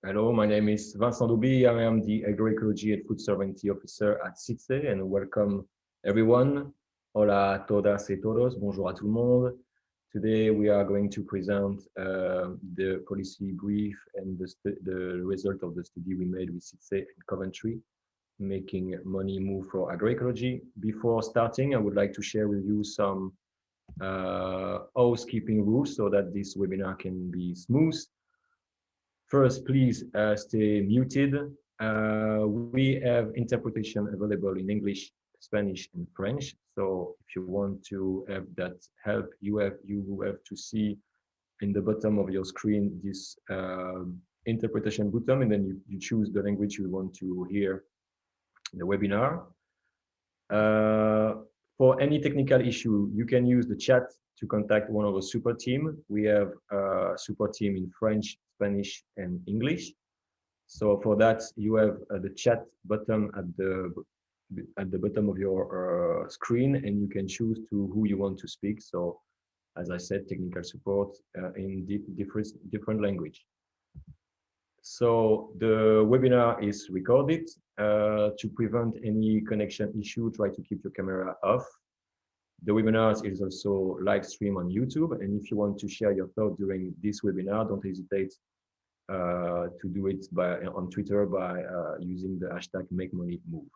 Hello, my name is Vincent Doubi. I am the Agroecology and Food Sovereignty Officer at CIDSE, and welcome everyone. Hola a todas y todos. Bonjour à tout le monde. Today we are going to present the policy brief and the result of the study we made with CIDSE and Coventry, making money move for agroecology. Before starting, I would like to share with you some housekeeping rules so that this webinar can be smooth. First, please stay muted. We have interpretation available in English, Spanish, and French. So if you want to have that help, you have to see in the bottom of your screen this interpretation button, and then you choose the language you want to hear in the webinar. For any technical issue, you can use the chat to contact one of the support team. We have a support team in French, Spanish, and English. So for that, you have the chat button at the bottom of your screen, and you can choose to who you want to speak. So, as I said, technical support in different language. So the webinar is recorded. To prevent any connection issue, try to keep your camera off. The webinar is also live stream on YouTube. And if you want to share your thoughts during this webinar, don't hesitate to do it on Twitter by using the hashtag #MakeMoneyMove.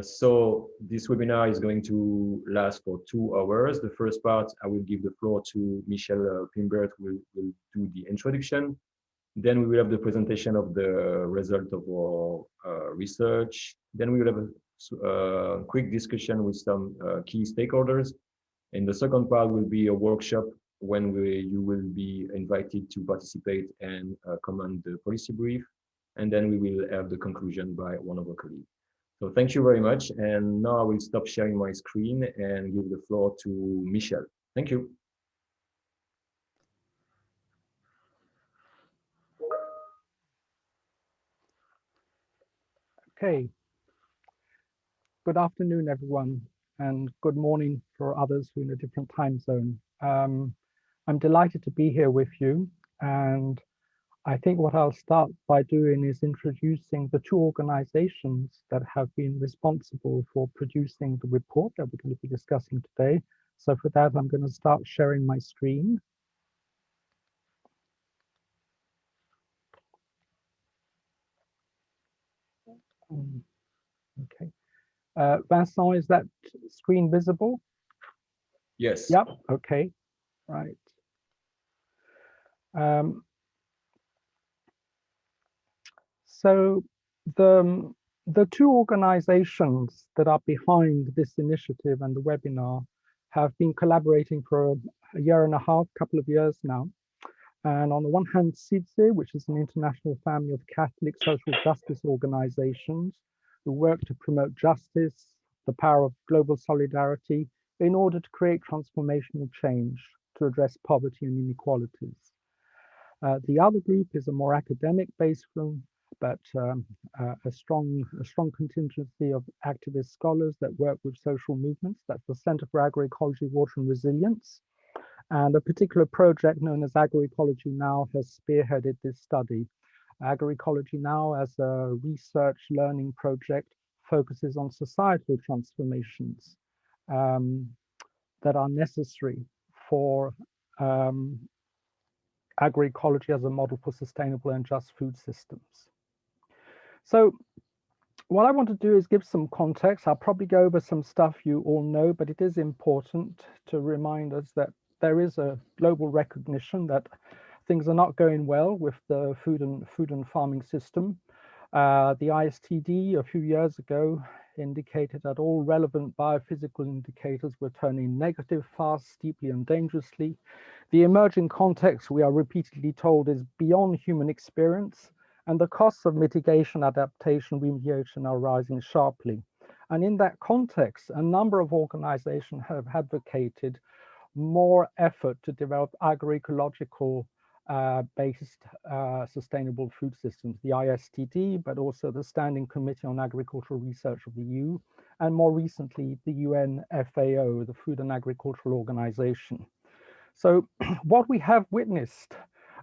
So this webinar is going to last for 2 hours. The first part, I will give the floor to Michelle Pimbert, who will do the introduction. Then we will have the presentation of the result of our research. Then we will have a quick discussion with some key stakeholders. And the second part will be a workshop when you will be invited to participate and comment the policy brief. And then we will have the conclusion by one of our colleagues. So thank you very much. And now I will stop sharing my screen and give the floor to Michelle. Thank you. Okay. Good afternoon, everyone, and good morning for others who are in a different time zone. I'm delighted to be here with you, and I think what I'll start by doing is introducing the 2 organizations that have been responsible for producing the report that we're going to be discussing today. So for that, I'm going to start sharing my screen. Okay. Vincent, is that screen visible? Yes. Yep. Okay. Right. So the 2 organizations that are behind this initiative and the webinar have been collaborating for a year and a half, couple of years now. And on the one hand, CIDSE, which is an international family of Catholic social justice organizations who work to promote justice, the power of global solidarity, in order to create transformational change to address poverty and inequalities. The other group is a more academic-based one, but a strong contingency of activist scholars that work with social movements. That's the Center for Agroecology, Water and Resilience. And a particular project known as Agroecology Now has spearheaded this study. Agroecology Now, as a research learning project, focuses on societal transformations that are necessary for agroecology as a model for sustainable and just food systems. So what I want to do is give some context. I'll probably go over some stuff you all know, but it is important to remind us that there is a global recognition that things are not going well with the food and farming system. The ISTD a few years ago indicated that all relevant biophysical indicators were turning negative fast, steeply, and dangerously. The emerging context, we are repeatedly told, is beyond human experience, and the costs of mitigation, adaptation, remediation are rising sharply. And in that context, a number of organizations have advocated more effort to develop agroecological based sustainable food systems, the ISTD, but also the Standing Committee on Agricultural Research of the EU, and more recently, the UN FAO, the Food and Agricultural Organization. So what we have witnessed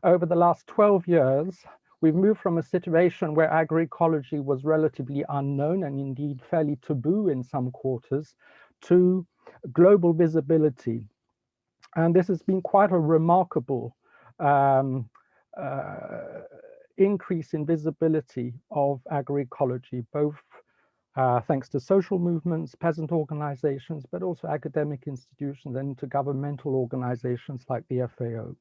over the last 12 years, we've moved from a situation where agroecology was relatively unknown and indeed fairly taboo in some quarters to global visibility. And this has been quite a remarkable increase in visibility of agroecology, both thanks to social movements, peasant organizations, but also academic institutions and intergovernmental organizations like the FAO.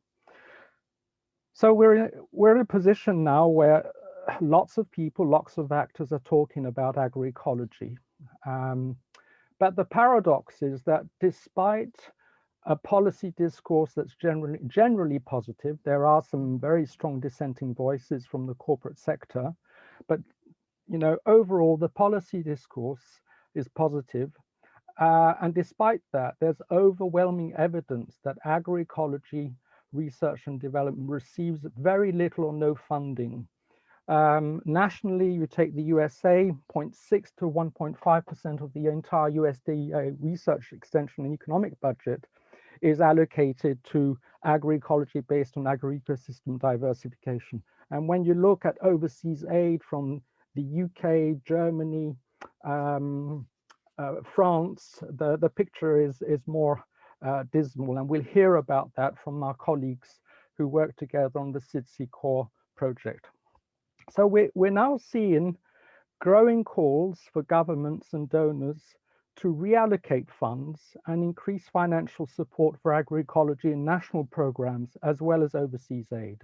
So we're in a position now where lots of people, lots of actors are talking about agroecology. But the paradox is that despite a policy discourse that's generally positive, there are some very strong dissenting voices from the corporate sector, but overall the policy discourse is positive. And despite that, there's overwhelming evidence that agroecology research and development receives very little or no funding. Nationally, you take the USA, 0.6 to 1.5% of the entire USDA research extension and economic budget is allocated to agroecology based on agroecosystem diversification. And when you look at overseas aid from the UK, Germany, France, the picture is more dismal, and we'll hear about that from our colleagues who work together on the CIDSE CAWR project. So we're now seeing growing calls for governments and donors to reallocate funds and increase financial support for agroecology in national programs as well as overseas aid.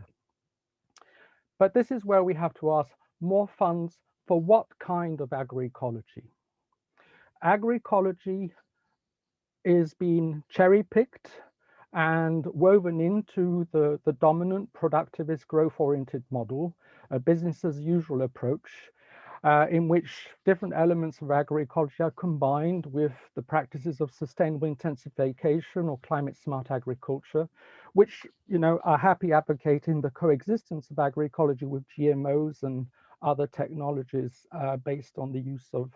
But this is where we have to ask, more funds for what kind of agroecology? Agroecology is being cherry-picked and woven into the dominant productivist growth-oriented model, a business-as-usual approach, in which different elements of agroecology are combined with the practices of sustainable intensification or climate-smart agriculture, which are happy advocating the coexistence of agroecology with GMOs and other technologies based on the use of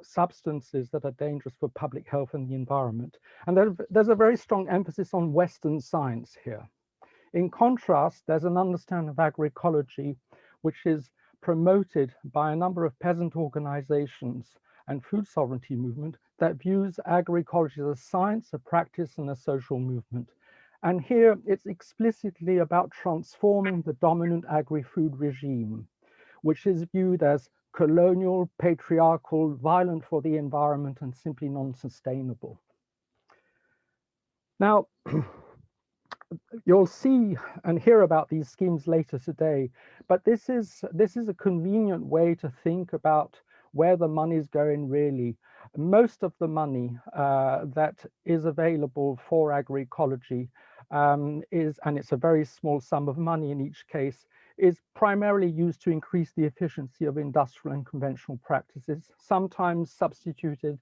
substances that are dangerous for public health and the environment. And there's a very strong emphasis on Western science here. In contrast, there's an understanding of agroecology which is promoted by a number of peasant organizations and food sovereignty movement that views agroecology as a science, a practice, and a social movement. And here it's explicitly about transforming the dominant agri-food regime, which is viewed as colonial, patriarchal, violent for the environment, and simply non-sustainable. Now, you'll see and hear about these schemes later today, but this is a convenient way to think about where the money is going really. Most of the money that is available for agroecology and it's a very small sum of money in each case, is primarily used to increase the efficiency of industrial and conventional practices, sometimes substituted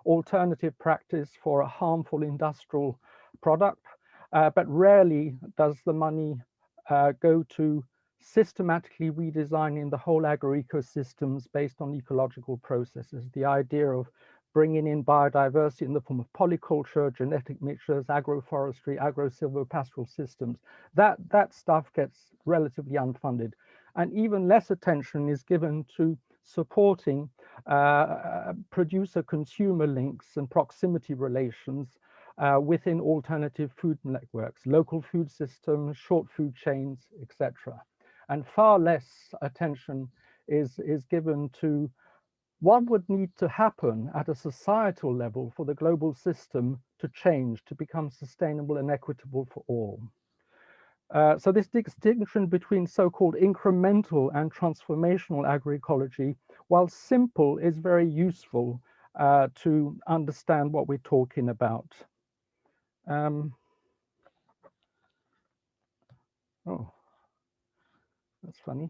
alternative practice for a harmful industrial product. But rarely does the money go to systematically redesigning the whole agroecosystems based on ecological processes. The idea of bringing in biodiversity in the form of polyculture, genetic mixtures, agroforestry, agro-silvopastoral systems, that stuff gets relatively unfunded. And even less attention is given to supporting producer-consumer links and proximity relations within alternative food networks, local food systems, short food chains, etc. And far less attention is given to what would need to happen at a societal level for the global system to change, to become sustainable and equitable for all. So this distinction between so-called incremental and transformational agroecology, while simple, is very useful to understand what we're talking about. Oh, that's funny.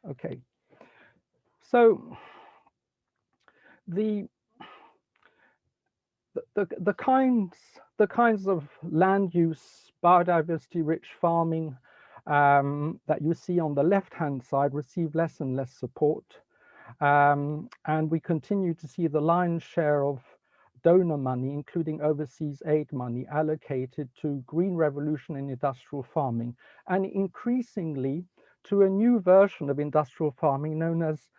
Okay. So the kinds of land use, biodiversity rich farming that you see on the left-hand side receive less and less support. And we continue to see the lion's share of donor money, including overseas aid money, allocated to green revolution in industrial farming, and increasingly to a new version of industrial farming known as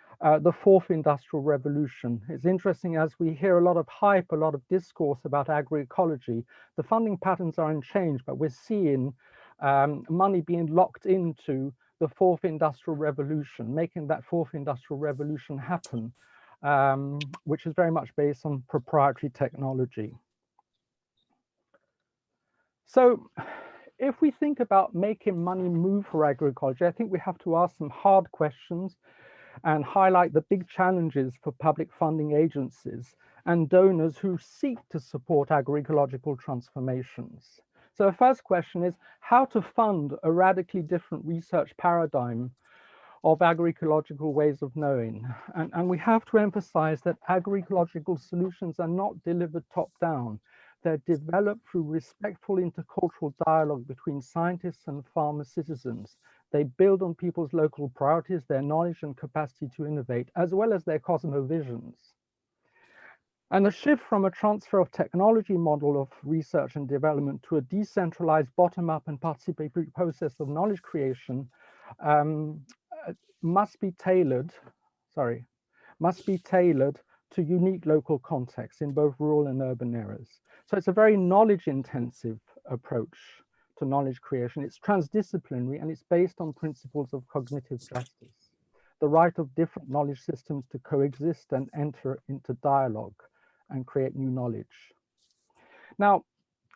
the fourth industrial revolution. It's interesting, as we hear a lot of hype, a lot of discourse about agroecology, the funding patterns are unchanged, but we're seeing money being locked into the fourth industrial revolution, making that fourth industrial revolution happen, which is very much based on proprietary technology. So if we think about making money move for agroecology, I think we have to ask some hard questions and highlight the big challenges for public funding agencies and donors who seek to support agroecological transformations. So the first question is how to fund a radically different research paradigm of agroecological ways of knowing. And we have to emphasize that agroecological solutions are not delivered top down. They're developed through respectful intercultural dialogue between scientists and farmer citizens. They build on people's local priorities, their knowledge and capacity to innovate, as well as their cosmovisions. And the shift from a transfer of technology model of research and development to a decentralized bottom-up and participatory process of knowledge creation must be tailored to unique local contexts in both rural and urban areas. So it's a very knowledge-intensive approach to knowledge creation. It's transdisciplinary and it's based on principles of cognitive justice, the right of different knowledge systems to coexist and enter into dialogue and create new knowledge. Now,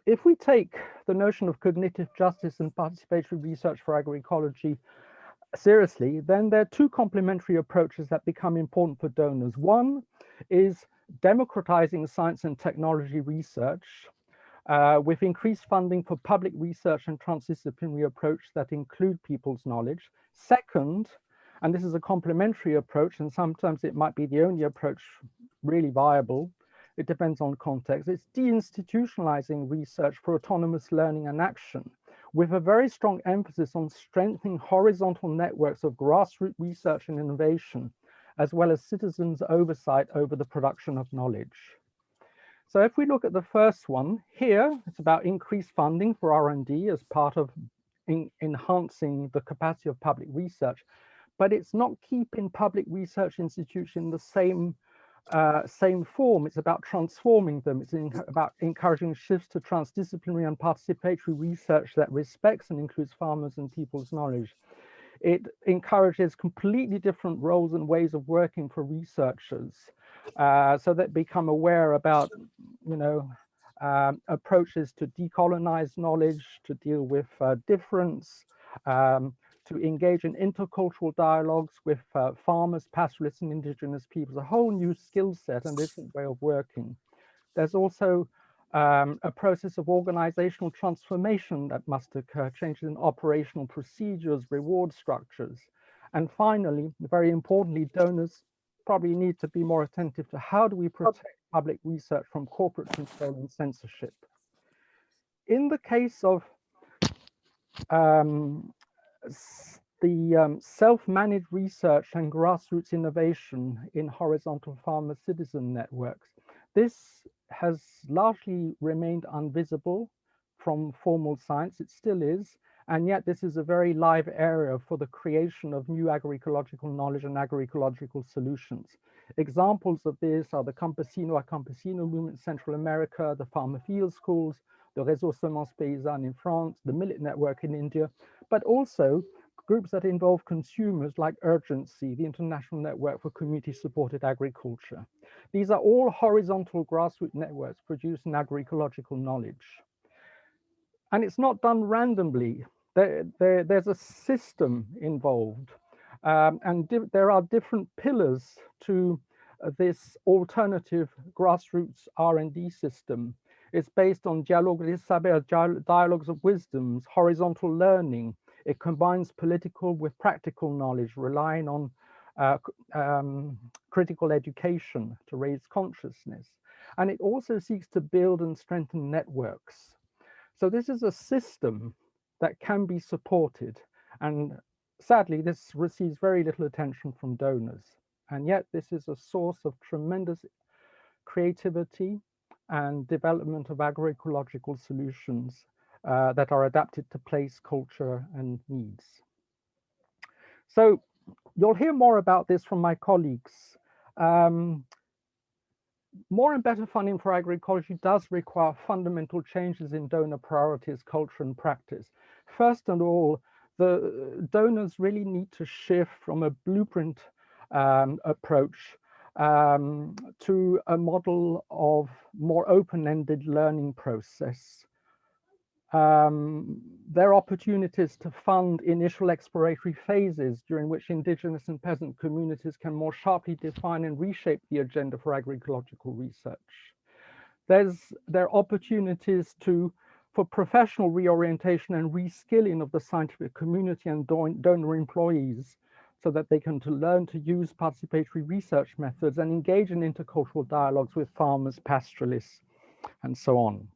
if we take the notion of cognitive justice and participatory research for agroecology seriously, then there are two complementary approaches that become important for donors. One is democratizing science and technology research with increased funding for public research and transdisciplinary approach that include people's knowledge. Second, and this is a complementary approach, and sometimes it might be the only approach really viable, it depends on context, it's deinstitutionalizing research for autonomous learning and action, with a very strong emphasis on strengthening horizontal networks of grassroots research and innovation, as well as citizens' oversight over the production of knowledge. So if we look at the first one here, it's about increased funding for R&D as part of enhancing the capacity of public research, but it's not keeping public research institutions in the same form. It's about transforming them. It's about encouraging shifts to transdisciplinary and participatory research that respects and includes farmers and people's knowledge. It encourages completely different roles and ways of working for researchers, so that become aware about, approaches to decolonize knowledge, to deal with difference, to engage in intercultural dialogues with farmers, pastoralists, and indigenous peoples, a whole new skill set and different way of working. There's also a process of organizational transformation that must occur, changes in operational procedures, reward structures. And finally, very importantly, donors probably need to be more attentive to how do we protect public research from corporate control and censorship. In the case of the self-managed research and grassroots innovation in horizontal farmer citizen networks, this has largely remained invisible from formal science. It still is, and yet this is a very live area for the creation of new agroecological knowledge and agroecological solutions. Examples of this are the Campesino a Campesino movement in Central America, the Farmer Field Schools, the Réseau Semences Paysannes in France, the Millet Network in India, but also groups that involve consumers like Urgency, the International Network for Community-Supported Agriculture. These are all horizontal grassroots networks producing agroecological knowledge. And it's not done randomly. There's a system involved, and there are different pillars to this alternative grassroots R&D system. It's based on dialogues of wisdoms, horizontal learning. It combines political with practical knowledge, relying on critical education to raise consciousness. And it also seeks to build and strengthen networks. So this is a system that can be supported. And sadly, this receives very little attention from donors. And yet this is a source of tremendous creativity, and development of agroecological solutions that are adapted to place, culture, and needs. So you'll hear more about this from my colleagues. More and better funding for agroecology does require fundamental changes in donor priorities, culture, and practice. First and all, the donors really need to shift from a blueprint approach to a model of more open-ended learning process. There are opportunities to fund initial exploratory phases during which indigenous and peasant communities can more sharply define and reshape the agenda for agroecological research. There are opportunities for professional reorientation and reskilling of the scientific community and donor employees so that they can learn to use participatory research methods and engage in intercultural dialogues with farmers, pastoralists, and so on.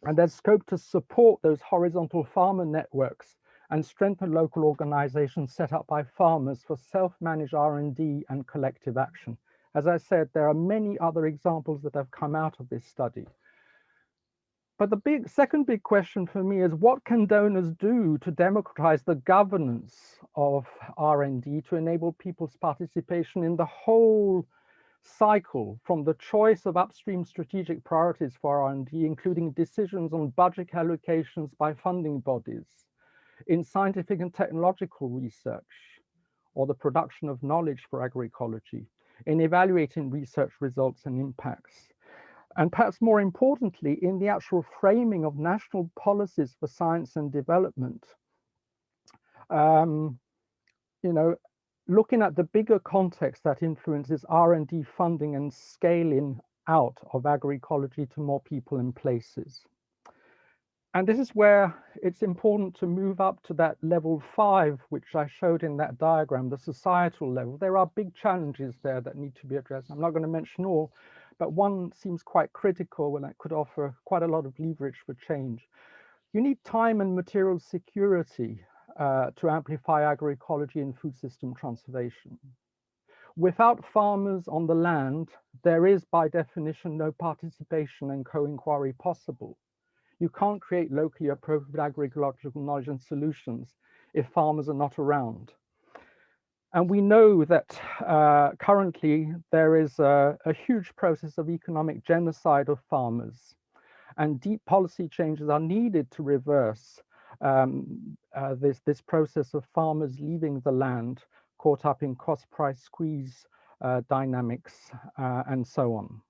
And there's scope to support those horizontal farmer networks and strengthen local organizations set up by farmers for self-managed R&D and collective action. As I said, there are many other examples that have come out of this study. But the second big question for me is, what can donors do to democratize the governance of R&D to enable people's participation in the whole cycle, from the choice of upstream strategic priorities for R&D, including decisions on budget allocations by funding bodies, in scientific and technological research, or the production of knowledge for agroecology, in evaluating research results and impacts, and perhaps more importantly, in the actual framing of national policies for science and development. Looking at the bigger context that influences R&D funding and scaling out of agroecology to more people and places. And this is where it's important to move up to that level 5, which I showed in that diagram, the societal level. There are big challenges there that need to be addressed. I'm not going to mention all, but one seems quite critical and that could offer quite a lot of leverage for change. You need time and material security to amplify agroecology and food system transformation. Without farmers on the land, there is by definition no participation and co-inquiry possible. You can't create locally appropriate agroecological knowledge and solutions if farmers are not around. And we know that currently there is a huge process of economic genocide of farmers, and deep policy changes are needed to reverse this process of farmers leaving the land, caught up in cost price squeeze dynamics and so on.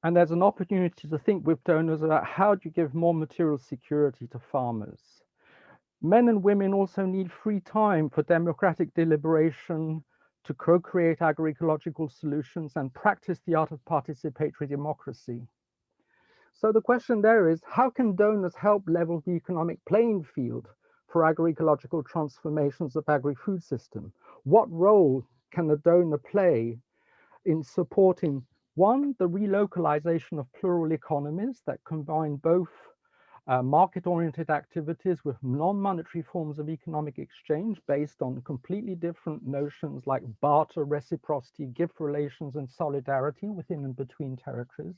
And there's an opportunity to think with donors about how do you give more material security to farmers. Men and women also need free time for democratic deliberation, to co-create agroecological solutions and practice the art of participatory democracy. So the question there is, how can donors help level the economic playing field for agroecological transformations of agri-food system? What role can a donor play in supporting, one, the relocalization of plural economies that combine both market-oriented activities with non-monetary forms of economic exchange based on completely different notions like barter, reciprocity, gift relations, and solidarity within and between territories.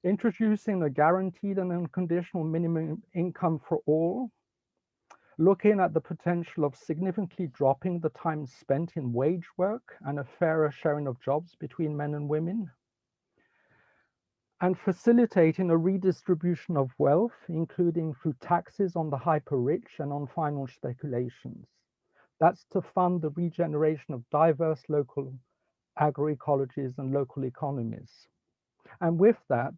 Introducing a guaranteed and unconditional minimum income for all, looking at the potential of significantly dropping the time spent in wage work and a fairer sharing of jobs between men and women, and facilitating a redistribution of wealth, including through taxes on the hyper-rich and on financial speculations. That's to fund the regeneration of diverse local agroecologies and local economies. And with that,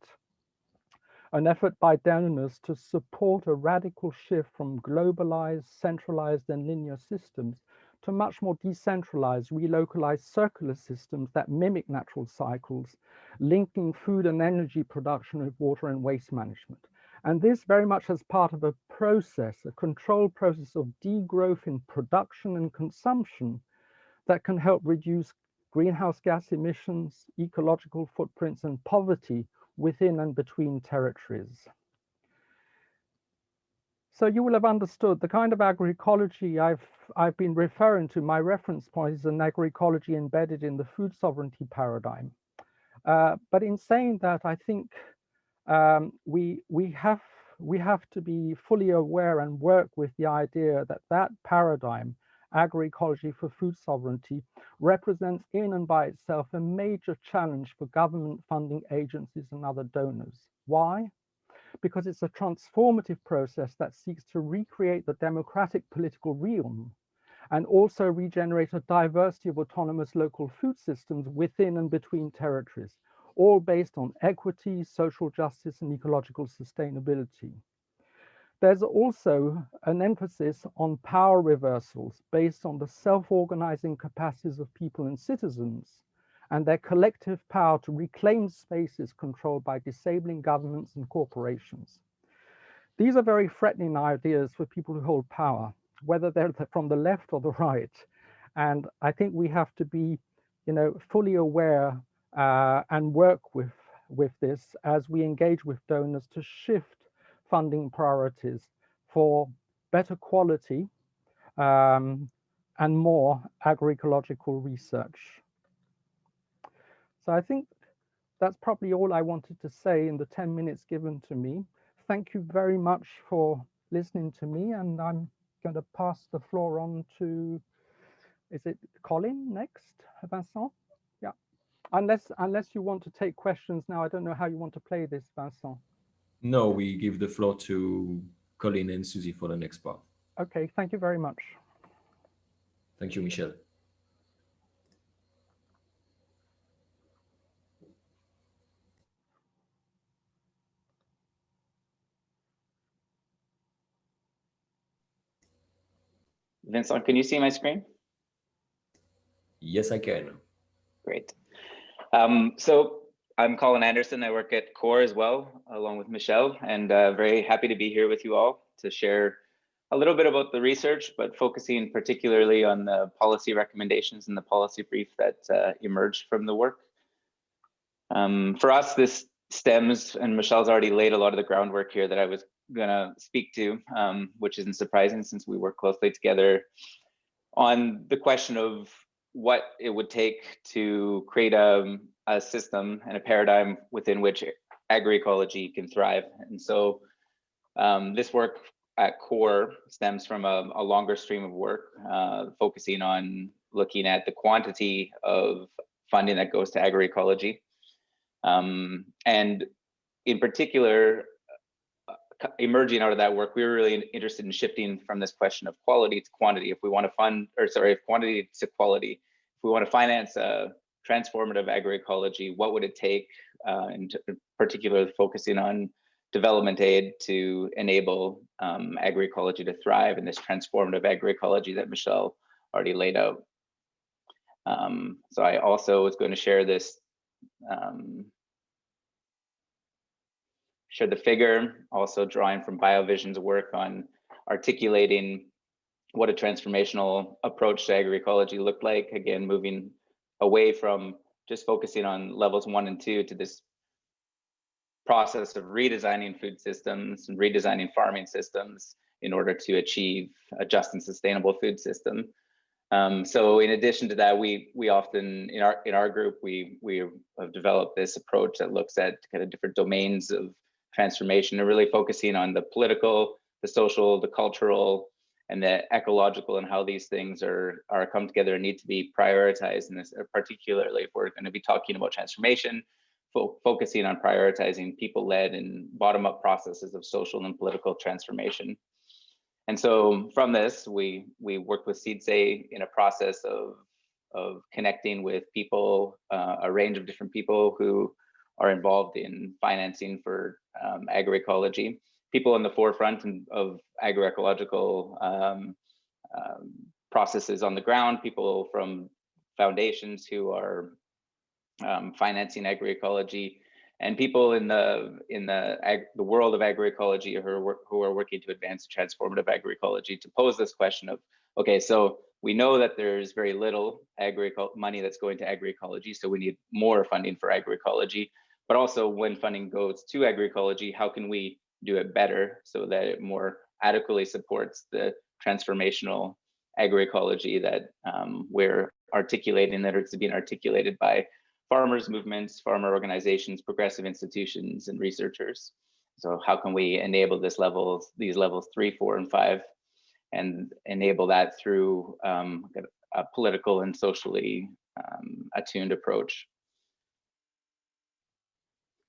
an effort by donors to support a radical shift from globalized, centralized, and linear systems to much more decentralized, relocalized circular systems that mimic natural cycles, linking food and energy production with water and waste management. And this very much as part of a process, a controlled process of degrowth in production and consumption that can help reduce greenhouse gas emissions, ecological footprints, and poverty within and between territories. So you will have understood the kind of agroecology I've been referring to. My reference point is an agroecology embedded in the food sovereignty paradigm. But in saying that, I think we have to be fully aware and work with the idea that that paradigm, agroecology for food sovereignty, represents in and by itself a major challenge for government funding agencies and other donors. Why? Because it's a transformative process that seeks to recreate the democratic political realm and also regenerate a diversity of autonomous local food systems within and between territories, all based on equity, social justice, and ecological sustainability. There's also an emphasis on power reversals based on the self-organizing capacities of people and citizens and their collective power to reclaim spaces controlled by disabling governments and corporations. These are very threatening ideas for people who hold power, whether they're from the left or the right. And I think we have to be, fully aware and work with this as we engage with donors to shift funding priorities for better quality and more agroecological research. So I think that's probably all I wanted to say in the 10 minutes given to me. Thank you very much for listening to me, and I'm going to pass the floor on to, is it Colin next, Vincent? Yeah, unless you want to take questions now. I don't know how you want to play this, Vincent. No, we give the floor to Colin and Susie for the next part. Okay, thank you very much. Thank you, Michel. Vincent, can you see my screen? Yes, I can. Great. So I'm Colin Anderson. I work at CAWR as well, along with Michelle, and very happy to be here with you all to share a little bit about the research, but focusing particularly on the policy recommendations and the policy brief that emerged from the work. For us, this stems, and Michelle's already laid a lot of the groundwork here that I was gonna speak to, which isn't surprising since we work closely together on the question of what it would take to create a system and a paradigm within which agroecology can thrive. And so this work at CAWR stems from a longer stream of work, focusing on looking at the quantity of funding that goes to agroecology. And in particular, emerging out of that work, we were really interested in shifting from this question of quality to quantity. If we want to fund, or sorry, if quantity to quality, if we want to finance a transformative agroecology, what would it take, and particularly focusing on development aid to enable agroecology to thrive in this transformative agroecology that Michelle already laid out. So I also was going to share this, share the figure, also drawing from BioVision's work on articulating what a transformational approach to agroecology looked like. Again, moving away from just focusing on levels 1 and 2 to this process of redesigning food systems and redesigning farming systems in order to achieve a just and sustainable food system. So in addition to that, we often in our group we have developed this approach that looks at kind of different domains of transformation and really focusing on the political, the social, the cultural, and the ecological, and how these things are come together and need to be prioritized in this, particularly if we're going to be talking about transformation, focusing on prioritizing people-led and bottom-up processes of social and political transformation. And so from this, we worked with CIDSE in a process of connecting with people, a range of different people who are involved in financing for agroecology, people in the forefront of agroecological processes on the ground, people from foundations who are financing agroecology, and people in the world of agroecology who are working to advance transformative agroecology, to pose this question of, okay, so we know that there's very little money that's going to agroecology, so we need more funding for agroecology. But also, when funding goes to agroecology, how can we do it better so that it more adequately supports the transformational agroecology that we're articulating, that it's being articulated by farmers movements, farmer organizations, progressive institutions, and researchers. So how can we enable these levels 3, 4, and 5, and enable that through a political and socially attuned approach?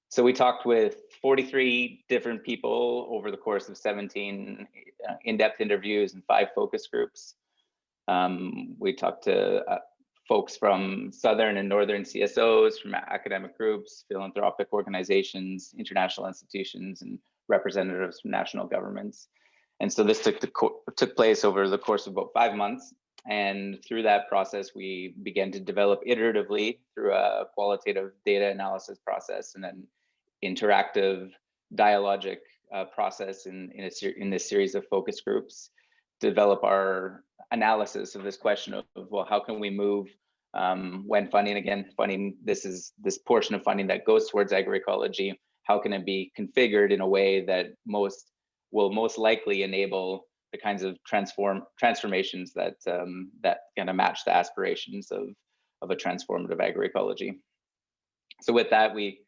So we talked with 43 different people over the course of 17 in-depth interviews and 5 focus groups. We talked to folks from Southern and Northern CSOs, from academic groups, philanthropic organizations, international institutions, and representatives from national governments. And so this took place over the course of about 5 months. And through that process, we began to develop iteratively through a qualitative data analysis process and then interactive dialogic process in this series of focus groups, develop our analysis of this question of, well, how can we move when funding, this portion of funding that goes towards agroecology, how can it be configured in a way that will most likely enable the kinds of transformations that kind of match the aspirations of a transformative agroecology. So with that, we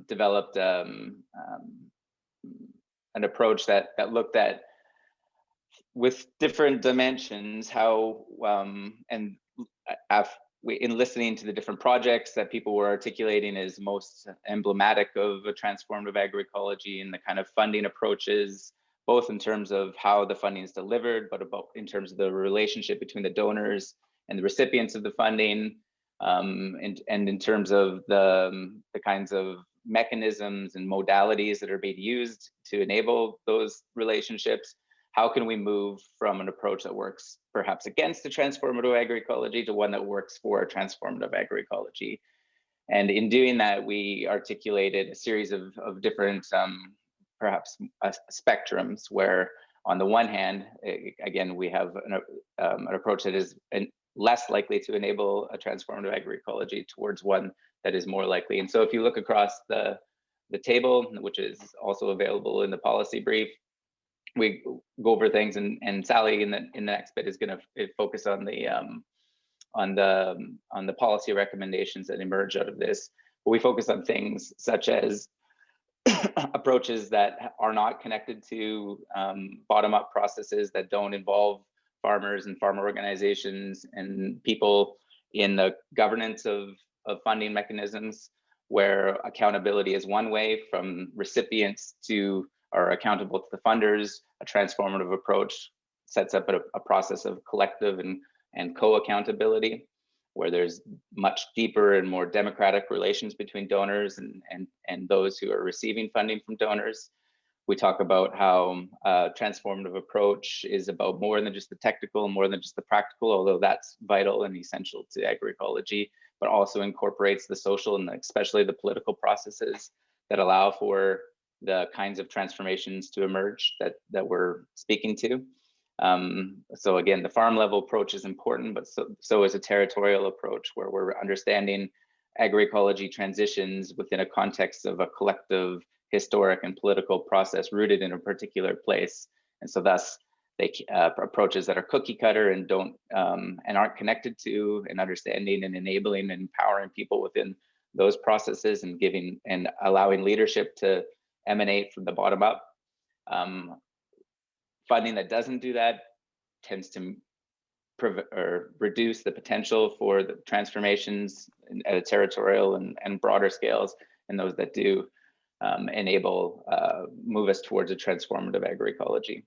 developed an approach that looked at, with different dimensions, how in listening to the different projects that people were articulating as most emblematic of a transformative agroecology, and the kind of funding approaches, both in terms of how the funding is delivered, but in terms of the relationship between the donors and the recipients of the funding, and in terms of the kinds of mechanisms and modalities that are being used to enable those relationships. How can we move from an approach that works perhaps against a transformative agroecology to one that works for a transformative agroecology? And in doing that, we articulated a series of different, perhaps spectrums, where on the one hand, again, we have an approach that is less likely to enable a transformative agroecology towards one that is more likely. And so if you look across the table, which is also available in the policy brief, we go over things, and Sally in the next bit is going to focus on the policy recommendations that emerge out of this. But we focus on things such as approaches that are not connected to bottom-up processes, that don't involve farmers and farmer organizations and people in the governance of funding mechanisms, where accountability is one way, from recipients to are accountable to the funders. A transformative approach sets up a process of collective and co-accountability, where there's much deeper and more democratic relations between donors and those who are receiving funding from donors. We talk about how a transformative approach is about more than just the technical, more than just the practical, although that's vital and essential to agroecology, but also incorporates the social and especially the political processes that allow for the kinds of transformations to emerge that we're speaking to. So again, the farm level approach is important, but so is a territorial approach, where we're understanding agroecology transitions within a context of a collective historic and political process rooted in a particular place. And so thus approaches that are cookie cutter and don't and aren't connected to and understanding and enabling and empowering people within those processes, and giving and allowing leadership to emanate from the bottom up. Funding that doesn't do that tends to reduce the potential for the transformations at a territorial and broader scales, and those that do move us towards a transformative agroecology.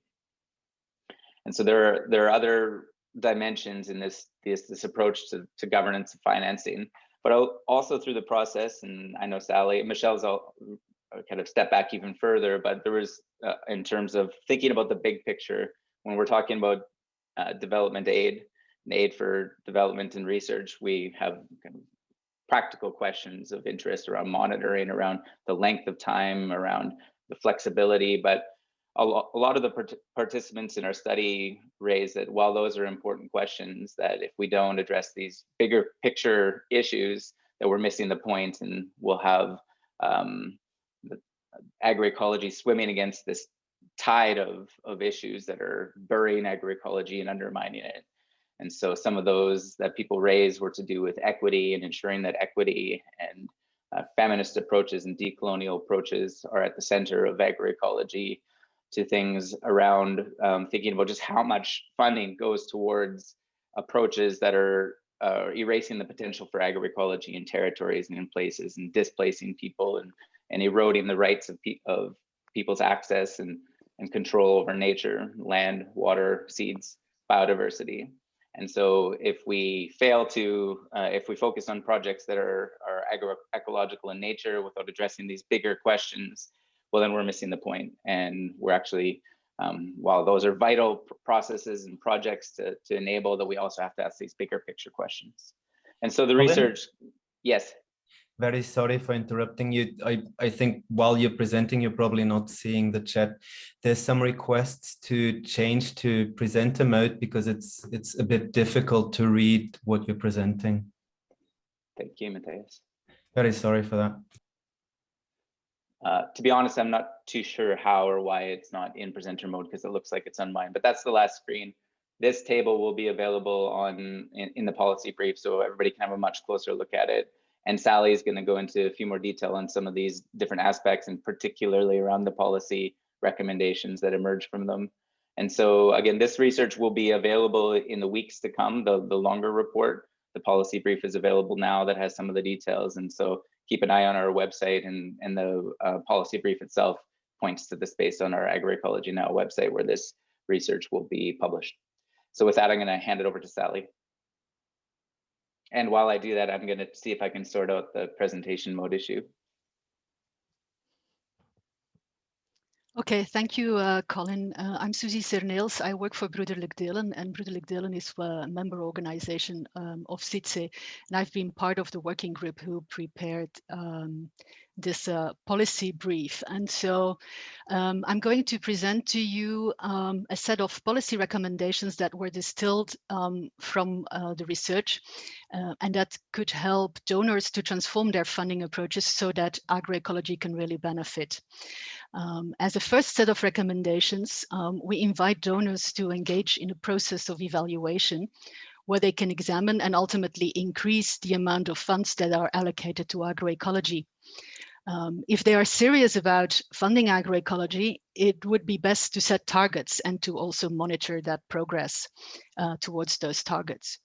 And so there are other dimensions in this approach to governance and financing, but also through the process, and I know Michelle's kind of step back even further, but there was, in terms of thinking about the big picture, when we're talking about development aid and aid for development and research, we have kind of practical questions of interest around monitoring, around the length of time, around the flexibility. But a lot of the participants in our study raised that while those are important questions, that if we don't address these bigger picture issues, that we're missing the point, and we'll have the agroecology swimming against this tide of issues that are burying agroecology and undermining it. And so some of those that people raised were to do with equity and ensuring that equity and feminist approaches and decolonial approaches are at the center of agroecology, to things around thinking about just how much funding goes towards approaches that are erasing the potential for agroecology in territories and in places, and displacing people and eroding the rights of people's access and control over nature, land, water, seeds, biodiversity. And so if we fail to, if we focus on projects that are agroecological in nature without addressing these bigger questions, well, then we're missing the point. And we're actually, while those are vital processes and projects to enable, that we also have to ask these bigger picture questions. And so the research, yes. Very sorry for interrupting you. I think while you're presenting, you're probably not seeing the chat. There's some requests to change to presenter mode because it's a bit difficult to read what you're presenting. Thank you, Matthias. Very sorry for that. To be honest, I'm not too sure how or why it's not in presenter mode, because it looks like it's on mine, but that's the last screen. This table will be available in the policy brief, so everybody can have a much closer look at it. And Sally is going to go into a few more detail on some of these different aspects, and particularly around the policy recommendations that emerge from them. And so again, this research will be available in the weeks to come, the longer report. The policy brief is available now that has some of the details. And so keep an eye on our website, and the policy brief itself points to the space on our Agroecology Now website where this research will be published. So with that, I'm going to hand it over to Sally. And while I do that, I'm going to see if I can sort out the presentation mode issue. Okay, thank you, Colin. I'm Susie Cernell. I work for Broederlijk Delen, and Broederlijk Delen is a member organization of CIDSE, and I've been part of the working group who prepared this policy brief. And so I'm going to present to you a set of policy recommendations that were distilled from the research, and that could help donors to transform their funding approaches so that agroecology can really benefit. As a first set of recommendations, we invite donors to engage in a process of evaluation where they can examine and ultimately increase the amount of funds that are allocated to agroecology. If they are serious about funding agroecology, it would be best to set targets and to also monitor that progress towards those targets.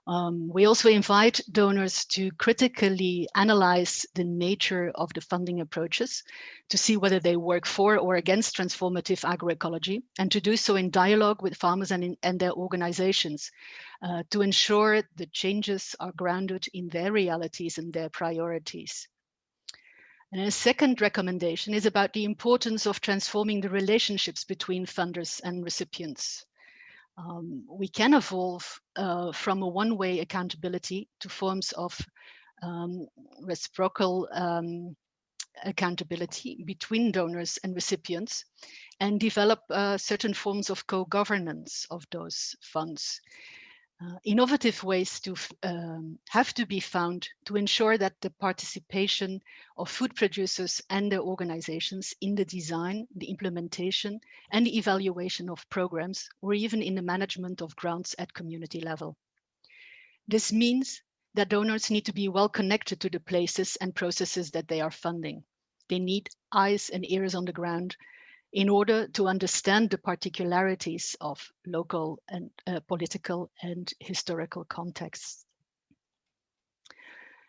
We also invite donors to critically analyze the nature of the funding approaches to see whether they work for or against transformative agroecology, and to do so in dialogue with farmers and their organizations to ensure the changes are grounded in their realities and their priorities. And a second recommendation is about the importance of transforming the relationships between funders and recipients. We can evolve from a one-way accountability to forms of reciprocal accountability between donors and recipients, and develop certain forms of co-governance of those funds. Innovative ways to have to be found to ensure that the participation of food producers and their organizations in the design, the implementation, and the evaluation of programs, or even in the management of grants at community level. This means that donors need to be well connected to the places and processes that they are funding. They need eyes and ears on the ground in order to understand the particularities of local and political and historical contexts.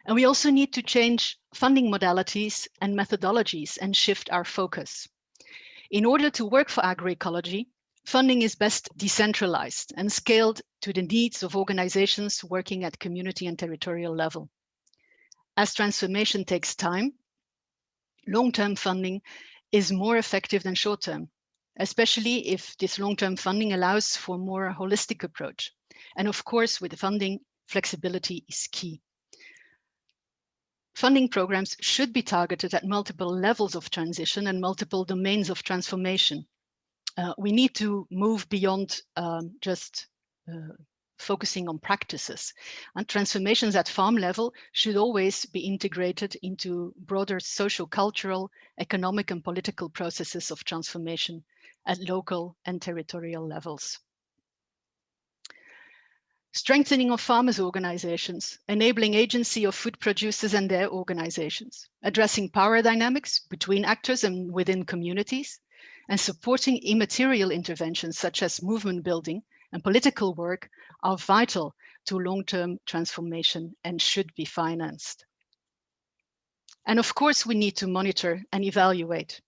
And we also need to change funding modalities and methodologies and shift our focus. In order to work for agroecology, funding is best decentralized and scaled to the needs of organizations working at community and territorial level. As transformation takes time, long-term funding is more effective than short-term, especially if this long-term funding allows for a more holistic approach. And of course, with funding, flexibility is key. Funding programs should be targeted at multiple levels of transition and multiple domains of transformation. We need to move beyond just focusing on practices, and transformations at farm level should always be integrated into broader social, cultural, economic, and political processes of transformation at local and territorial levels. strengthening of farmers' organizations, enabling agency of food producers and their organizations, addressing power dynamics between actors and within communities, and supporting immaterial interventions such as movement building and political work are vital to long-term transformation and should be financed. And of course, we need to monitor and evaluate.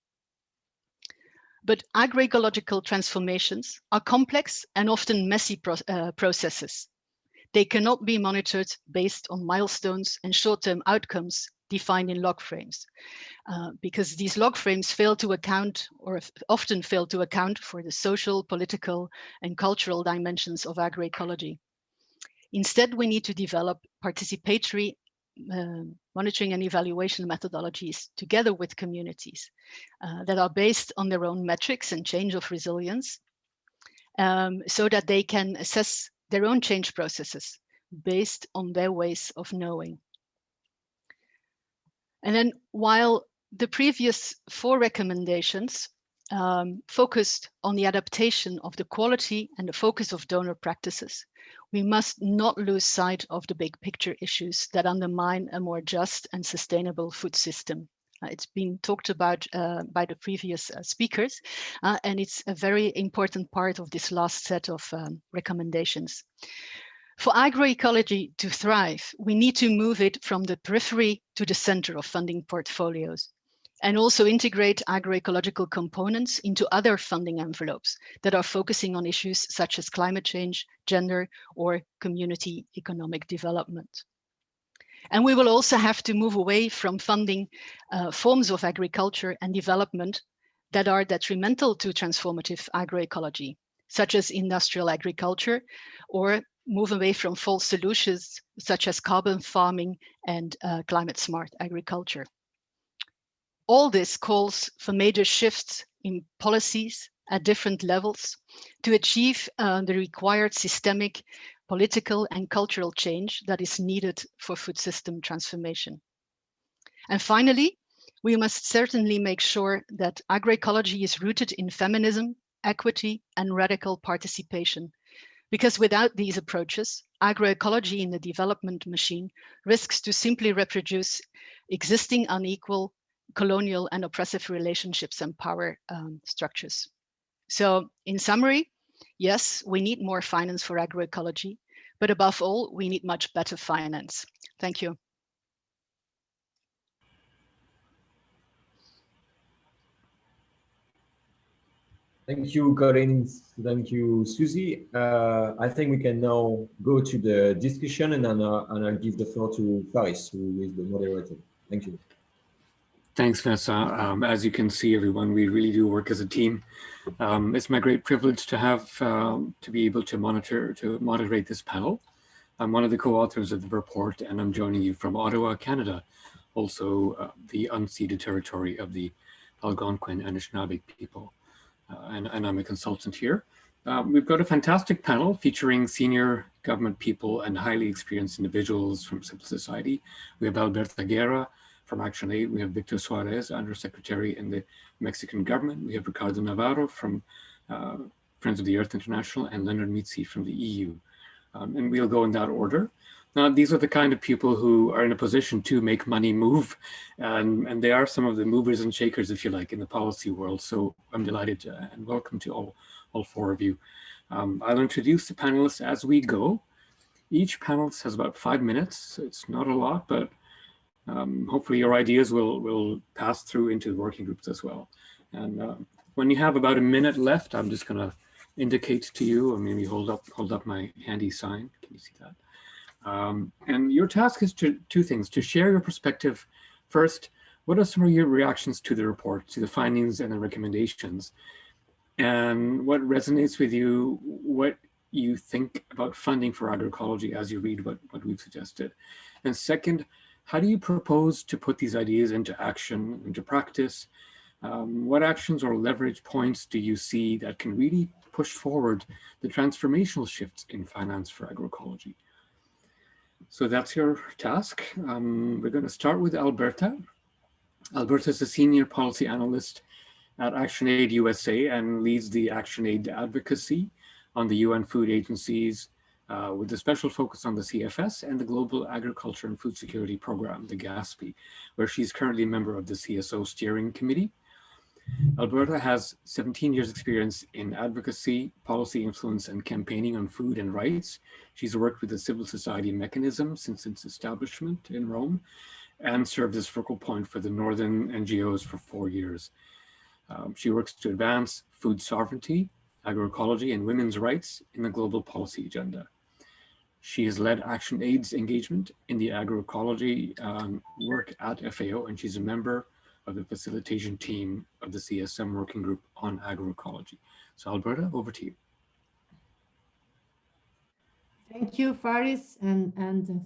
But agroecological transformations are complex and often messy processes. They cannot be monitored based on milestones and short-term outcomes defined in log frames, because these log frames fail to account, or often fail to account, for the social, political, and cultural dimensions of agroecology. Instead, we need to develop participatory monitoring and evaluation methodologies together with communities that are based on their own metrics and change of resilience, so that they can assess their own change processes based on their ways of knowing. And then, while the previous 4 recommendations focused on the adaptation of the quality and the focus of donor practices, we must not lose sight of the big picture issues that undermine a more just and sustainable food system. It's been talked about by the previous speakers, and it's a very important part of this last set of recommendations. For agroecology to thrive, we need to move it from the periphery to the center of funding portfolios, and also integrate agroecological components into other funding envelopes that are focusing on issues such as climate change, gender, or community economic development. And we will also have to move away from funding forms of agriculture and development that are detrimental to transformative agroecology, such as industrial agriculture, or move away from false solutions such as carbon farming and climate smart agriculture. All this calls for major shifts in policies at different levels to achieve the required systemic, political and cultural change that is needed for food system transformation. And finally, we must certainly make sure that agroecology is rooted in feminism, equity and radical participation, because without these approaches, agroecology in the development machine risks to simply reproduce existing unequal, colonial and oppressive relationships and power structures. So in summary, yes, we need more finance for agroecology, but above all, we need much better finance. Thank you. Thank you, Colin. Thank you, Susie. I think we can now go to the discussion, and I'll give the floor to Suarez, who is the moderator. Thank you. Thanks, Vanessa. As you can see, everyone, we really do work as a team. It's my great privilege to have to be able to moderate this panel. I'm one of the co-authors of the report, and I'm joining you from Ottawa, Canada, also the unceded territory of the Algonquin and Anishinaabe people. And I'm a consultant here. We've got a fantastic panel featuring senior government people and highly experienced individuals from civil society. We have Alberta Guerra from ActionAid. We have Victor Suarez, Undersecretary in the Mexican government. We have Ricardo Navarro from Friends of the Earth International, and Leonard Mitzi from the EU. And we'll go in that order. Now, these are the kind of people who are in a position to make money move, and they are some of the movers and shakers, if you like, in the policy world. So I'm delighted to, and welcome to all 4 of you. I'll introduce the panelists as we go. Each panelist has about 5 minutes. It's not a lot, but hopefully your ideas will pass through into the working groups as well. And when you have about a minute left, I'm just going to indicate to you, or maybe hold up my handy sign. Can you see that? And your task is two things: to share your perspective. First, what are some of your reactions to the report, to the findings and the recommendations, and what resonates with you, what you think about funding for agroecology as you read what we've suggested. And second, how do you propose to put these ideas into action, into practice? What actions or leverage points do you see that can really push forward the transformational shifts in finance for agroecology? So that's your task. We're going to start with Alberta. Alberta is a senior policy analyst at ActionAid USA and leads the ActionAid advocacy on the UN Food Agency's with a special focus on the CFS and the Global Agriculture and Food Security Program, the GASP, where she's currently a member of the CSO Steering Committee. Alberta has 17 years experience in advocacy, policy influence, and campaigning on food and rights. She's worked with the civil society mechanism since its establishment in Rome and served as focal point for the Northern NGOs for 4 years. She works to advance food sovereignty, agroecology, and women's rights in the global policy agenda. She has led ActionAid's engagement in the agroecology work at FAO, and she's a member of the facilitation team of the CSM working group on agroecology. So Alberta, over to you. Thank you, Faris, and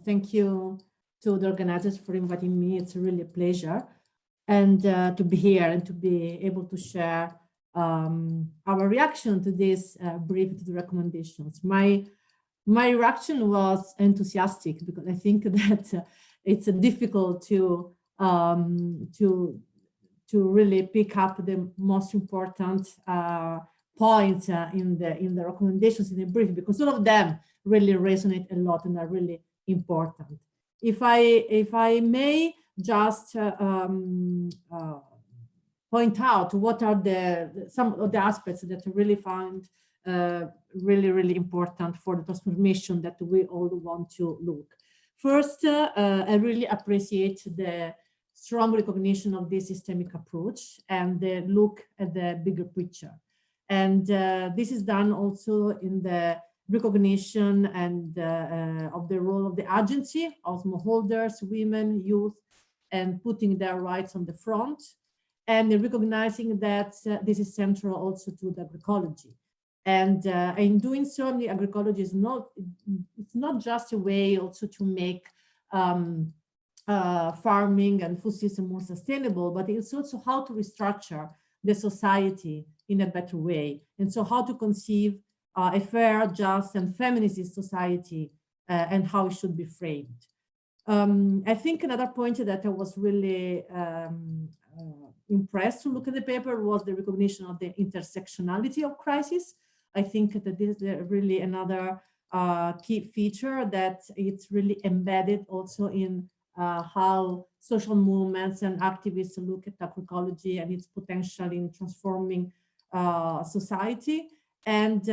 thank you to the organizers for inviting me. It's really a pleasure and to be here and to be able to share our reaction to this brief, to the recommendations. My reaction was enthusiastic because I think that it's difficult to really pick up the most important points in the recommendations in the brief, because all of them really resonate a lot and are really important. If I may just point out what are some of the aspects that I really found really important for the transformation that we all want to look. First, I really appreciate the strong recognition of this systemic approach and the look at the bigger picture. And this is done also in the recognition and of the role of the agency of smallholders, women, youth, and putting their rights on the front, and recognizing that this is central also to the agroecology. And in doing so, the agroecology is it's not just a way also to make farming and food system more sustainable, but it's also how to restructure the society in a better way. And so how to conceive a fair, just, and feminist society and how it should be framed. I think another point that I was really impressed to look at the paper was the recognition of the intersectionality of crisis. I think that this is really another key feature that it's really embedded also in how social movements and activists look at agroecology and its potential in transforming society. And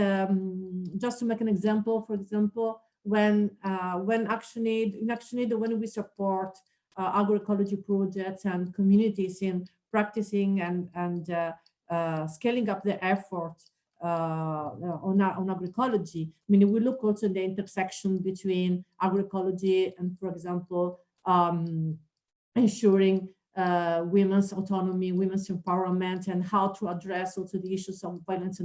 just to make an example, for example, when ActionAid, when we support agroecology projects and communities in practicing and scaling up the effort on agroecology, I mean, we look also at the intersection between agroecology and, for example, ensuring women's autonomy, women's empowerment, and how to address also the issues of violence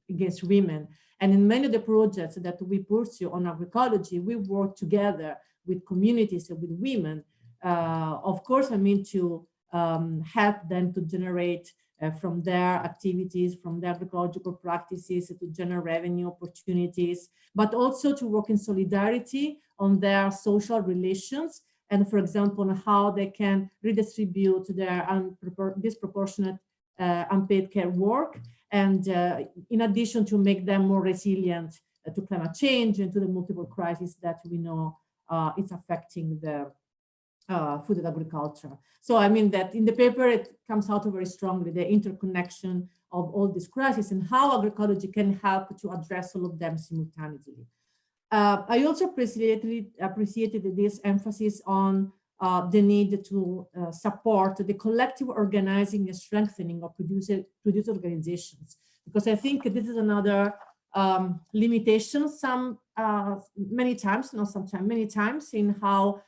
against women. And in many of the projects that we pursue on agroecology, we work together with communities and with women, of course, I mean, to help them to generate from their activities, from their agroecological practices, to generate revenue opportunities, but also to work in solidarity on their social relations, and for example, on how they can redistribute their disproportionate unpaid care work, and in addition to make them more resilient to climate change and to the multiple crises that we know is affecting the food and agriculture. So I mean that in the paper, it comes out very strongly, the interconnection of all these crises and how agroecology can help to address all of them simultaneously. I also appreciated this emphasis on the need to support the collective organizing and strengthening of producer organizations, because I think this is another limitation many times in how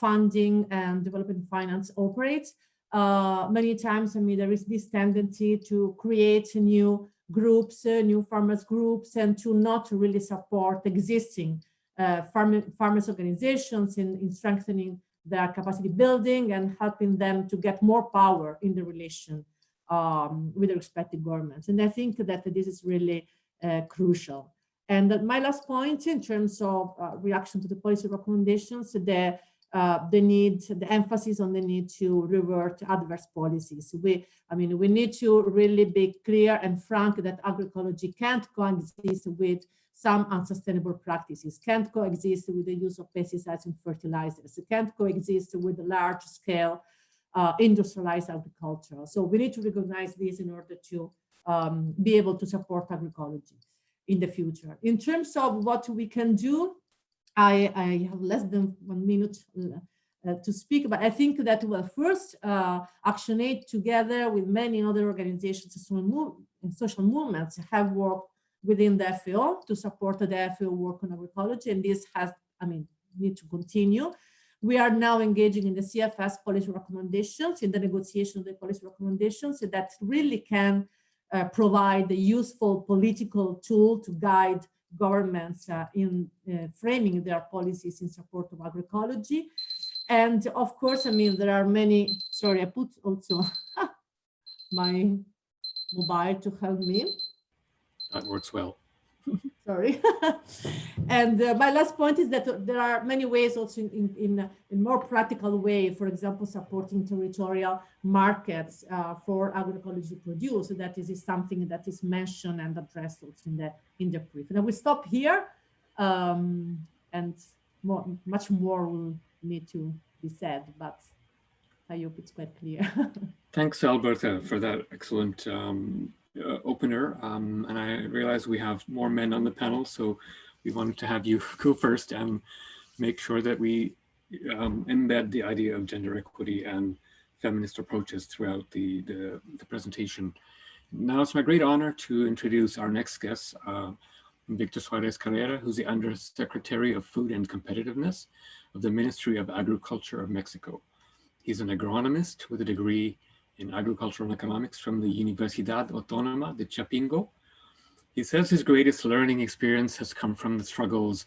funding and development finance operates. Many times, I mean, there is this tendency to create new groups, new farmers groups, and to not really support existing farmers organizations in strengthening their capacity building and helping them to get more power in the relation with the respective governments. And I think that this is really crucial. And my last point in terms of reaction to the policy recommendations, the the emphasis on the need to revert adverse policies. We need to really be clear and frank that agroecology can't coexist with some unsustainable practices, can't coexist with the use of pesticides and fertilizers, can't coexist with large-scale industrialized agriculture. So we need to recognize this in order to be able to support agroecology in the future. In terms of what we can do, I have less than 1 minute to speak, but I think that we'll first ActionAid together with many other organizations and social movements have worked within the FAO to support the FAO work on agroecology, and this has, need to continue. We are now engaging in the CFS policy recommendations, in the negotiation of the policy recommendations that really can provide a useful political tool to guide governments in framing their policies in support of agroecology. And of course, there are many, sorry, I put also my mobile to help me. That works well. Sorry. And my last point is that there are many ways also in more practical way, for example, supporting territorial markets for agroecology produce. So that is something that is mentioned and addressed also in the brief. And I will stop here, and much more will need to be said, but I hope it's quite clear. Thanks, Alberta, for that excellent opener. And I realize we have more men on the panel, so we wanted to have you go first and make sure that we embed the idea of gender equity and feminist approaches throughout the presentation. Now it's my great honor to introduce our next guest, Victor Suarez Carrera, who's the Undersecretary of Food and Competitiveness of the Ministry of Agriculture of Mexico. He's an agronomist with a degree in agricultural economics from the Universidad Autónoma de Chapingo. He says his greatest learning experience has come from the struggles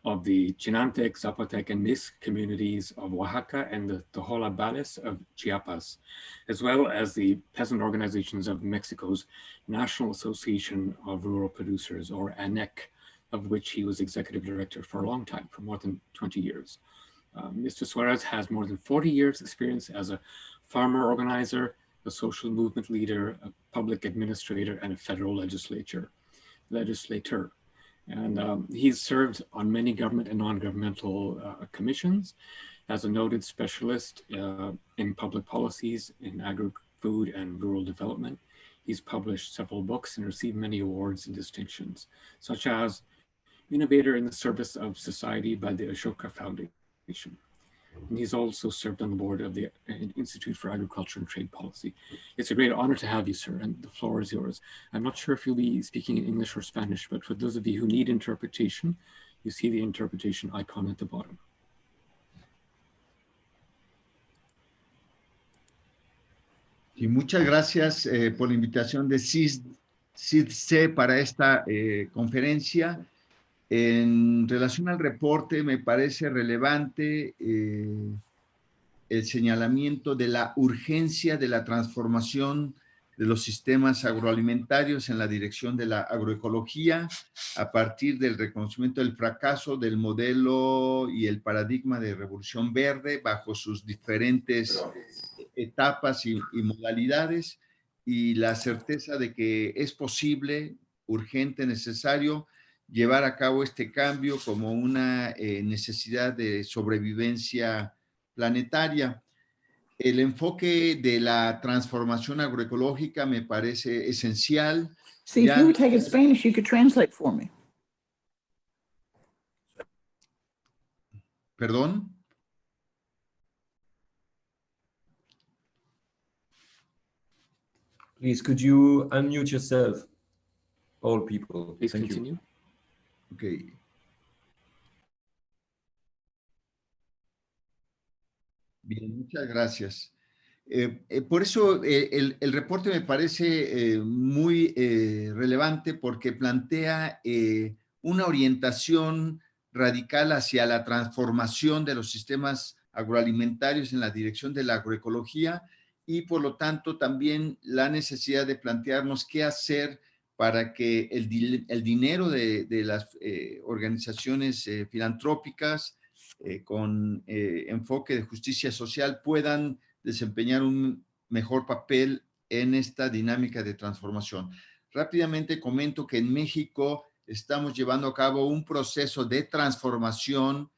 of the Chinantec, Zapotec, and Mixte communities of Oaxaca and the Tojola Valles of Chiapas, as well as the peasant organizations of Mexico's National Association of Rural Producers, or ANEC, of which he was executive director for a long time, for more than 20 years. Mr. Suarez has more than 40 years experience as a farmer organizer, a social movement leader, a public administrator, and a federal legislator. And he's served on many government and non-governmental commissions as a noted specialist in public policies in agri-food and rural development. He's published several books and received many awards and distinctions, such as Innovator in the Service of Society by the Ashoka Foundation. And he's also served on the board of the Institute for Agriculture and Trade Policy. It's a great honor to have you, sir, and the floor is yours. I'm not sure if you'll be speaking in English or Spanish, but for those of you who need interpretation, you see the interpretation icon at the bottom. Y muchas gracias por la invitación de CIDSE para esta conferencia. En relación al reporte, me parece relevante el señalamiento de la urgencia de la transformación de los sistemas agroalimentarios en la dirección de la agroecología a partir del reconocimiento del fracaso del modelo y el paradigma de revolución verde bajo sus diferentes etapas y modalidades, y la certeza de que es posible, urgente, necesario, llevar a cabo este cambio como una necesidad de sobrevivencia planetaria. El enfoque de la transformación agroecológica me parece esencial. See, if you were taking Spanish, you could translate for me. ¿Perdón? Please, could you unmute yourself, all people? Please Thank continue. you. Okay. Bien, muchas gracias. Por eso el reporte me parece muy relevante, porque plantea una orientación radical hacia la transformación de los sistemas agroalimentarios en la dirección de la agroecología, y por lo tanto también la necesidad de plantearnos qué hacer para que el dinero de las organizaciones filantrópicas con enfoque de justicia social puedan desempeñar un mejor papel en esta dinámica de transformación. Rápidamente comento que en México estamos llevando a cabo un proceso de transformación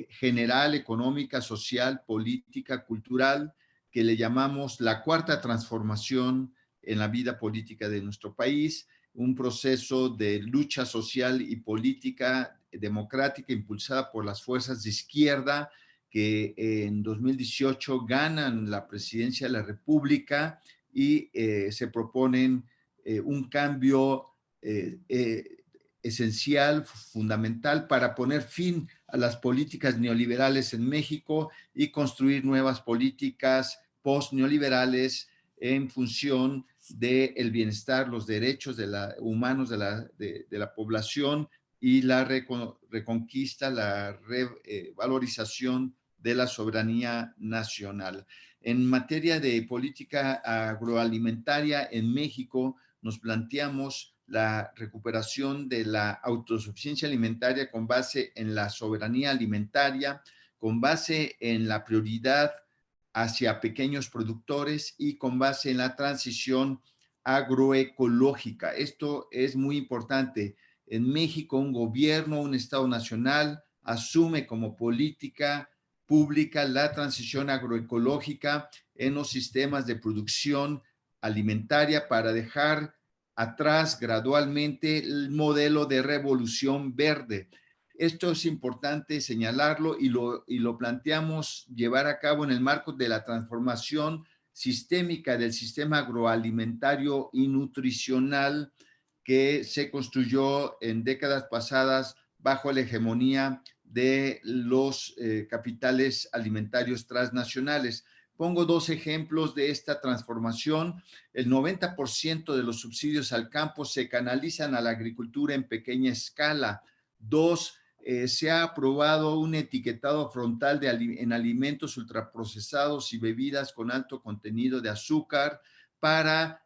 general, económica, social, política, cultural, que le llamamos la cuarta transformación en la vida política de nuestro país, un proceso de lucha social y política democrática impulsada por las fuerzas de izquierda que en 2018 ganan la presidencia de la República y se proponen un cambio esencial, fundamental para poner fin a las políticas neoliberales en México y construir nuevas políticas post-neoliberales en función del bienestar, los derechos humanos de la población y la reconquista, la revalorización de la soberanía nacional. En materia de política agroalimentaria en México, nos planteamos la recuperación de la autosuficiencia alimentaria con base en la soberanía alimentaria, con base en la prioridad hacia pequeños productores y con base en la transición agroecológica. Esto es muy importante. En México, un gobierno, un Estado nacional asume como política pública la transición agroecológica en los sistemas de producción alimentaria para dejar atrás gradualmente el modelo de revolución verde. Esto es importante señalarlo y lo planteamos llevar a cabo en el marco de la transformación sistémica del sistema agroalimentario y nutricional que se construyó en décadas pasadas bajo la hegemonía de los capitales alimentarios transnacionales. Pongo dos ejemplos de esta transformación. El 90% de los subsidios al campo se canalizan a la agricultura en pequeña escala. Dos, se ha aprobado un etiquetado frontal en alimentos ultraprocesados y bebidas con alto contenido de azúcar para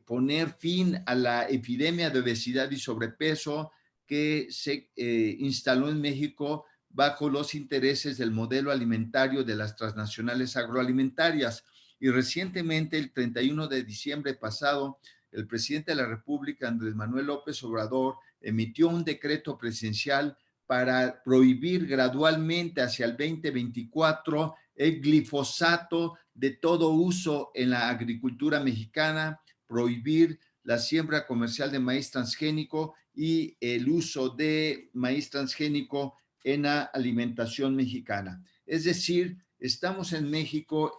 poner fin a la epidemia de obesidad y sobrepeso que se instaló en México bajo los intereses del modelo alimentario de las transnacionales agroalimentarias. Y recientemente, el 31 de diciembre pasado, el presidente de la República, Andrés Manuel López Obrador, emitió un decreto presidencial para prohibir gradualmente hacia el 2024 el glifosato de todo uso en la agricultura mexicana, prohibir la siembra comercial de maíz transgénico y el uso de maíz transgénico en la alimentación mexicana. Es decir, estamos en México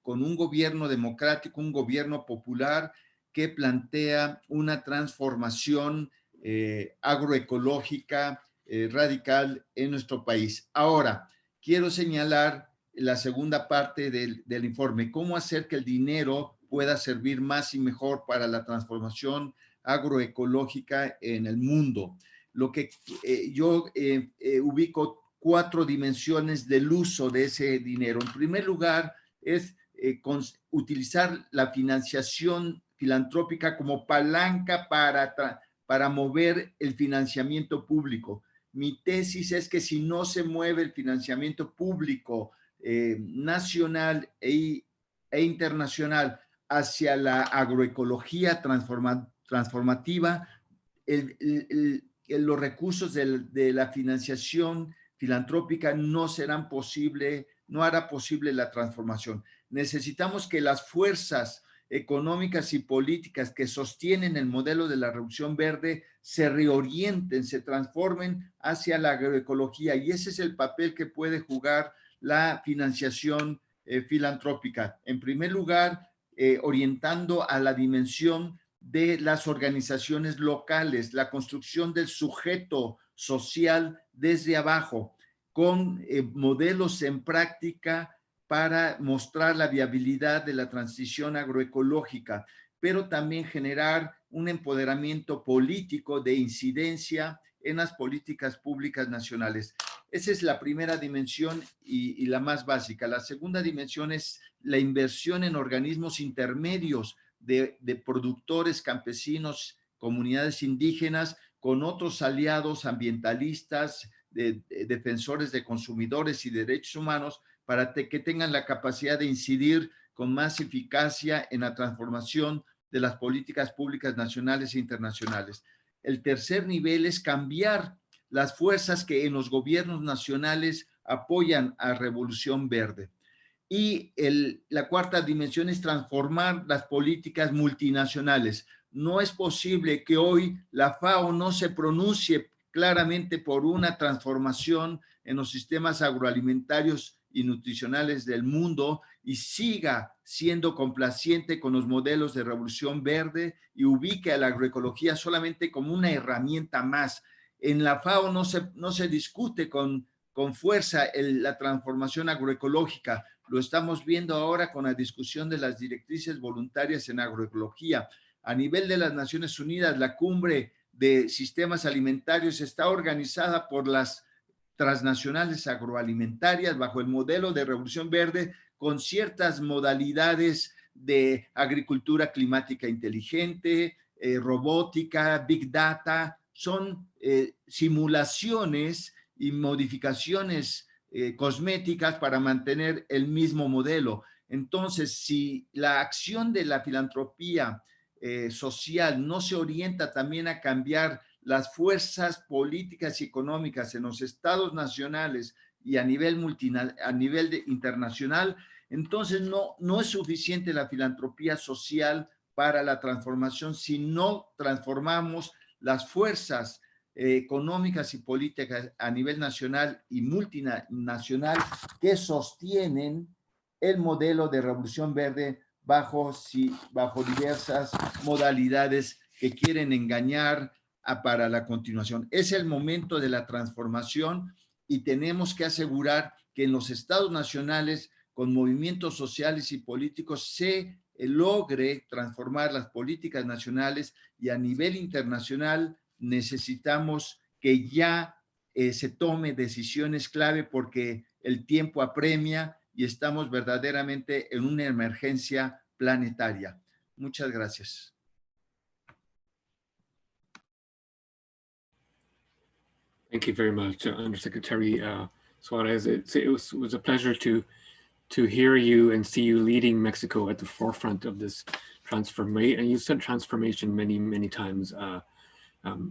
con un gobierno democrático, un gobierno popular que plantea una transformación agroecológica radical en nuestro país. Ahora, quiero señalar la segunda parte del informe, cómo hacer que el dinero pueda servir más y mejor para la transformación agroecológica en el mundo. Lo que yo ubico 4 dimensiones del uso de ese dinero. En primer lugar, es utilizar la financiación filantrópica como palanca para mover el financiamiento público. Mi tesis es que si no se mueve el financiamiento público nacional e internacional hacia la agroecología transformativa, los recursos de la financiación filantrópica no serán posible, no hará posible la transformación. Necesitamos que las fuerzas económicas y políticas que sostienen el modelo de la revolución verde se reorienten, se transformen hacia la agroecología, y ese es el papel que puede jugar la financiación filantrópica. En primer lugar, orientando a la dimensión de las organizaciones locales, la construcción del sujeto social desde abajo, con modelos en práctica para mostrar la viabilidad de la transición agroecológica, pero también generar un empoderamiento político de incidencia en las políticas públicas nacionales. Esa es la primera dimensión y la más básica. La segunda dimensión es la inversión en organismos intermedios de productores, campesinos, comunidades indígenas, con otros aliados ambientalistas, defensores de consumidores y derechos humanos para que tengan la capacidad de incidir con más eficacia en la transformación de las políticas públicas nacionales e internacionales. El tercer nivel es cambiar las fuerzas que en los gobiernos nacionales apoyan a Revolución Verde. Y la cuarta dimensión es transformar las políticas multinacionales. No es posible que hoy la FAO no se pronuncie claramente por una transformación en los sistemas agroalimentarios y nutricionales del mundo y siga siendo complaciente con los modelos de Revolución Verde y ubique a la agroecología solamente como una herramienta más. En la FAO no se discute con fuerza la transformación agroecológica. Lo estamos viendo ahora con la discusión de las directrices voluntarias en agroecología. A nivel de las Naciones Unidas, la cumbre de sistemas alimentarios está organizada por las transnacionales agroalimentarias bajo el modelo de Revolución Verde con ciertas modalidades de agricultura climática inteligente, robótica, big data. Son simulaciones y modificaciones cosméticas para mantener el mismo modelo. Entonces, si la acción de la filantropía social no se orienta también a cambiar las fuerzas políticas y económicas en los estados nacionales y a nivel internacional, entonces no es suficiente la filantropía social para la transformación si no transformamos las fuerzas económicas y políticas a nivel nacional y multinacional que sostienen el modelo de Revolución Verde bajo diversas modalidades que quieren engañar para la continuación. Es el momento de la transformación y tenemos que asegurar que en los estados nacionales, con movimientos sociales y políticos, se logre transformar las políticas nacionales y a nivel internacional necesitamos que ya se tome decisiones clave porque el tiempo apremia y estamos verdaderamente en una emergencia planetaria. Muchas gracias. Thank you very much, Undersecretary Suarez. It was a pleasure to hear you and see you leading Mexico at the forefront of this transformation. And you said transformation many, many times.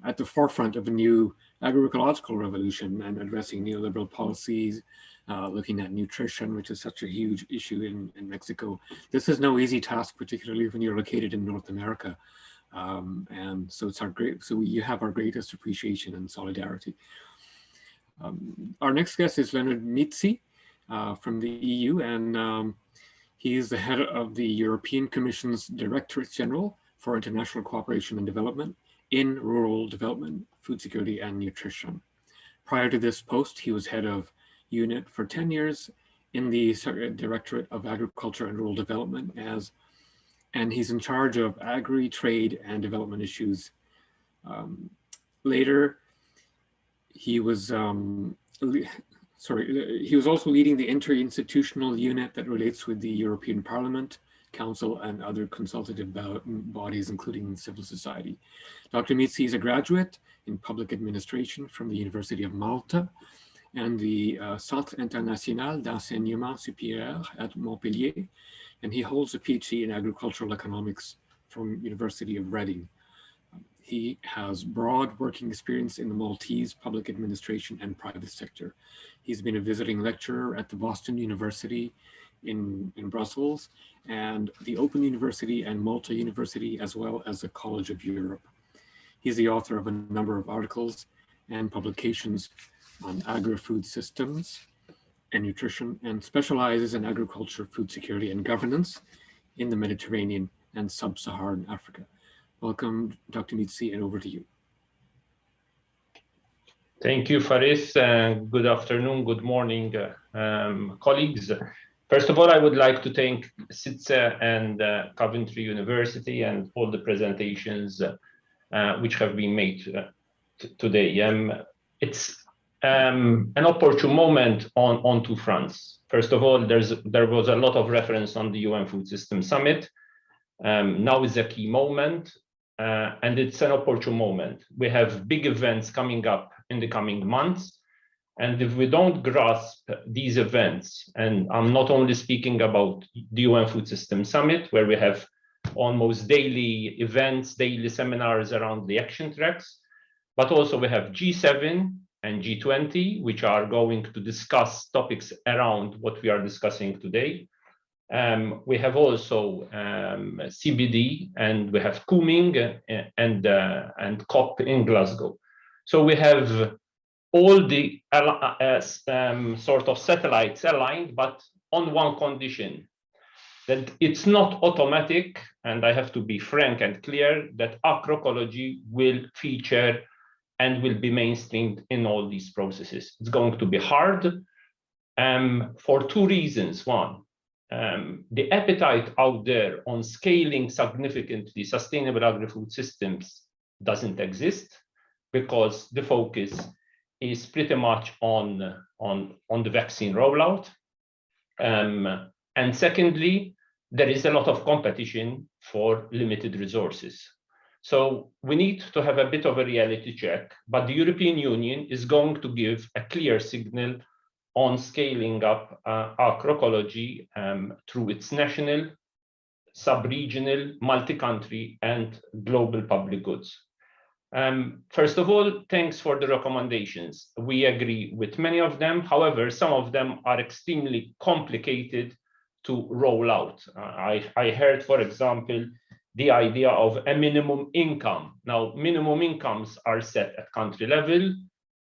At the forefront of a new agroecological revolution and addressing neoliberal policies, looking at nutrition, which is such a huge issue in Mexico. This is no easy task, particularly when you're located in North America. And so you have our greatest appreciation and solidarity. Our next guest is Leonard Mitzi from the EU, and he is the head of the European Commission's Directorate General for International Cooperation and Development in Rural Development, Food Security and Nutrition. Prior to this post, he was head of unit for 10 years in the Directorate of Agriculture and Rural Development and he's in charge of agri, trade, and development issues. Later, he was also leading the interinstitutional unit that relates with the European Parliament, Council, and other consultative bodies, including civil society. Dr. Mitzi is a graduate in public administration from the University of Malta and the Centre International d'Enseignement Supérieur at Montpellier, and he holds a PhD in agricultural economics from University of Reading. He has broad working experience in the Maltese public administration and private sector. He's been a visiting lecturer at the Boston University in Brussels and the Open University and Malta University, as well as the College of Europe. He's the author of a number of articles and publications on agri-food systems and nutrition, and specializes in agriculture, food security, and governance in the Mediterranean and sub-Saharan Africa. Welcome, Dr. Mitzi, and over to you. Thank you, Faris. Good afternoon, good morning, colleagues. First of all, I would like to thank CIDSE and Coventry University and all the presentations which have been made today. It's an opportune moment on two fronts. First of all, there was a lot of reference on the UN Food System Summit. Now is a key moment, and it's an opportune moment. We have big events coming up in the coming months, And if we don't grasp these events, and I'm not only speaking about the UN Food System Summit, where we have almost daily events, daily seminars around the action tracks, but also we have G7 and G20, which are going to discuss topics around what we are discussing today. We have also CBD, and we have Kunming and COP in Glasgow. So we have all the sort of satellites aligned, but on one condition, that it's not automatic, and I have to be frank and clear, that agroecology will feature and will be mainstreamed in all these processes. It's going to be hard for two reasons. One, the appetite out there on scaling significantly sustainable agri-food systems doesn't exist, because the focus is pretty much on the vaccine rollout. And secondly, there is a lot of competition for limited resources. So we need to have a bit of a reality check, but the European Union is going to give a clear signal on scaling up agroecology through its national, sub-regional, multi-country, and global public goods. First of all, thanks for the recommendations. We agree with many of them. However, some of them are extremely complicated to roll out. I heard, for example, the idea of a minimum income. Now, minimum incomes are set at country level.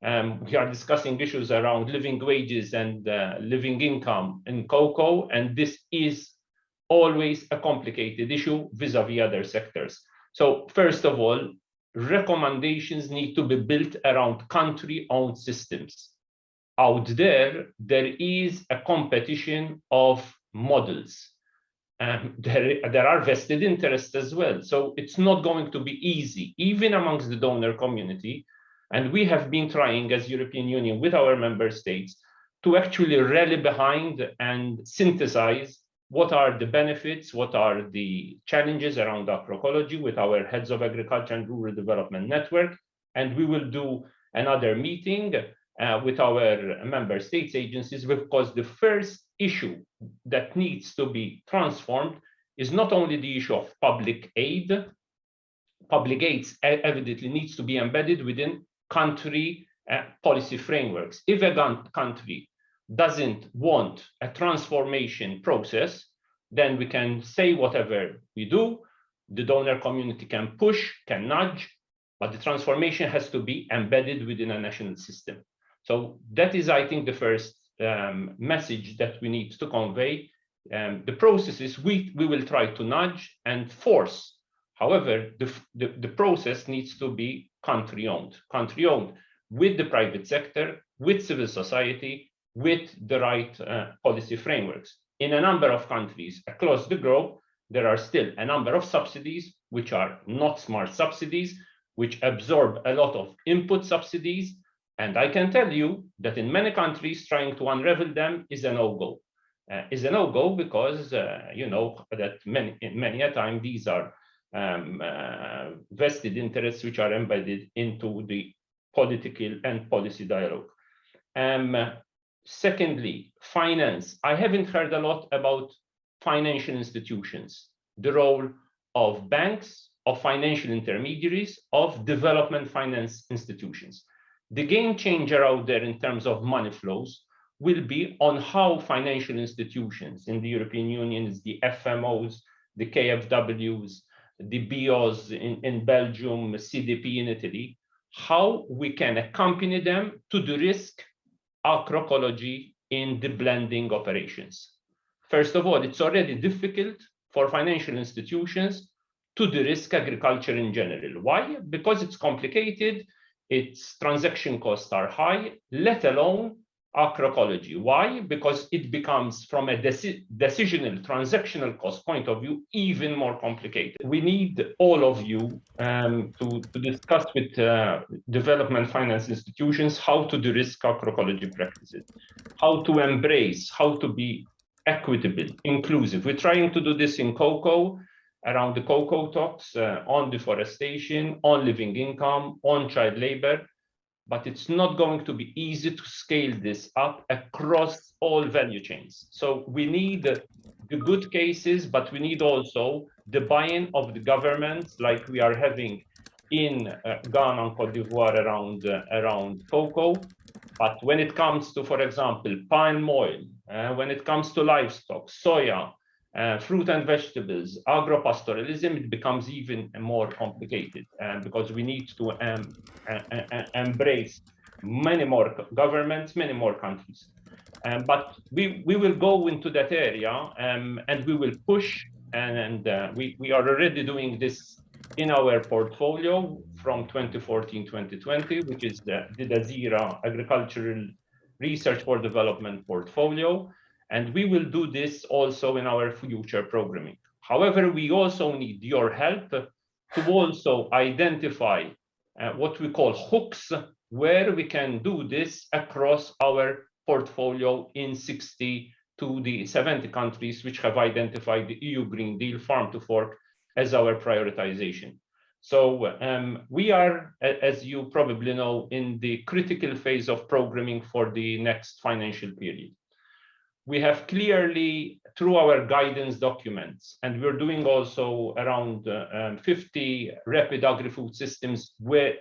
We are discussing issues around living wages and living income in cocoa, and this is always a complicated issue vis-a-vis other sectors. So first of all, recommendations need to be built around country-owned systems. Out there is a competition of models. There are vested interests as well. So it's not going to be easy, even amongst the donor community. And we have been trying as European Union with our member states to actually rally behind and synthesize what are the benefits, what are the challenges around agroecology with our heads of agriculture and rural development network. And we will do another meeting with our member states agencies, because the first issue that needs to be transformed is not only the issue of public aid. Public aids evidently needs to be embedded within country policy frameworks. If a country doesn't want a transformation process, then we can say whatever we do, the donor community can push, can nudge, but the transformation has to be embedded within a national system. So that is, I think, the first message that we need to convey. The processes we will try to nudge and force. However, the process needs to be country-owned with the private sector, with civil society, with the right policy frameworks. In a number of countries across the globe, there are still a number of subsidies which are not smart subsidies, which absorb a lot of input subsidies. And I can tell you that in many countries, trying to unravel them is a no-go. Is a no-go because you know that many a time these are vested interests which are embedded into the political and policy dialogue. Secondly, finance. I haven't heard a lot about financial institutions, the role of banks, of financial intermediaries, of development finance institutions. The game changer out there in terms of money flows will be on how financial institutions in the European Union, the FMOs, the KFWs, the BOs in Belgium, CDP in Italy, how we can accompany them to the risk agroecology in the blending operations. First of all, it's already difficult for financial institutions to de-risk agriculture in general. Why? Because it's complicated, its transaction costs are high, let alone agroecology. Why? Because it becomes, from a decisional, transactional cost point of view, even more complicated. We need all of you to discuss with development finance institutions how to de-risk agroecology practices, how to embrace, how to be equitable, inclusive. We're trying to do this in cocoa, around the cocoa talks, on deforestation, on living income, on child labor. but it's not going to be easy to scale this up across all value chains. So we need the good cases, but we need also the buy-in of the governments, like we are having in Ghana and Cote d'Ivoire around cocoa. But when it comes to, for example, palm oil, when it comes to livestock, soya, fruit and vegetables, agropastoralism, it becomes even more complicated because we need to embrace many more governments, many more countries. But we will go into that area and we will push, and we are already doing this in our portfolio from 2014-2020, which is the DAZIRA Agricultural Research for Development portfolio. And we will do this also in our future programming. However, we also need your help to also identify what we call hooks, where we can do this across our portfolio in 60 to the 70 countries which have identified the EU Green Deal Farm to Fork as our prioritization. So we are, as you probably know, in the critical phase of programming for the next financial period. We have clearly, through our guidance documents, and we're doing also around 50 rapid agri-food systems where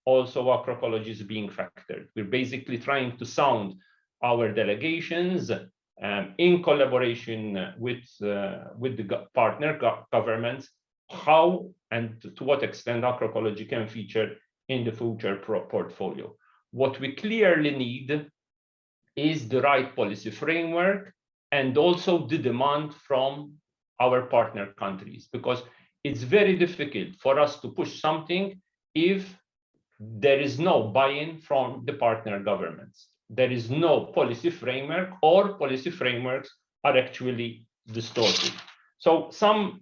also agroecology is being factored. We're basically trying to sound our delegations in collaboration with the partner governments, how and to what extent agroecology can feature in the future portfolio. What we clearly need is the right policy framework and also the demand from our partner countries, because it's very difficult for us to push something if there is no buy-in from the partner governments. There is no policy framework, or policy frameworks are actually distorted. So some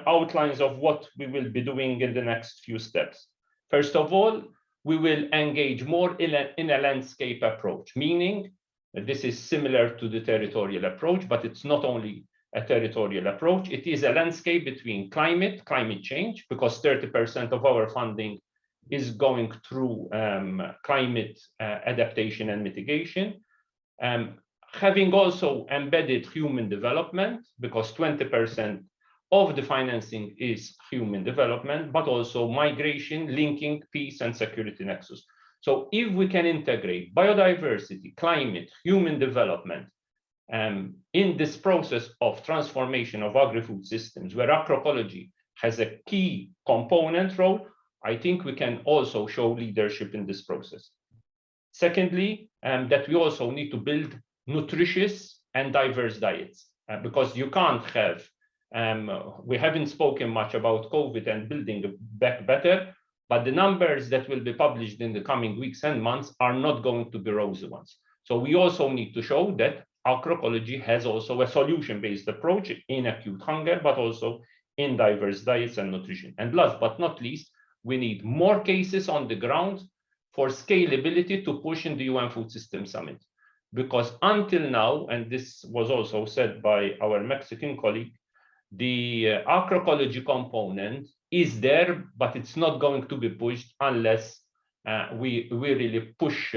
outlines of what we will be doing in the next few steps. First of all, we will engage more in a landscape approach, meaning that this is similar to the territorial approach, but it's not only a territorial approach. It is a landscape between climate change, because 30% of our funding is going through climate adaptation and mitigation. Having also embedded human development, because 20% of the financing is human development, but also migration, linking peace and security nexus. So if we can integrate biodiversity, climate, human development in this process of transformation of agri-food systems, where agroecology has a key component role, I think we can also show leadership in this process. Secondly, that we also need to build nutritious and diverse diets, because you can't have, we haven't spoken much about COVID and building back better, but the numbers that will be published in the coming weeks and months are not going to be rosy ones. So we also need to show that agroecology has also a solution-based approach in acute hunger, but also in diverse diets and nutrition. And last but not least, we need more cases on the ground for scalability to push in the UN Food System Summit. Because until now, and this was also said by our Mexican colleague, the agroecology component is there, but it's not going to be pushed unless we really push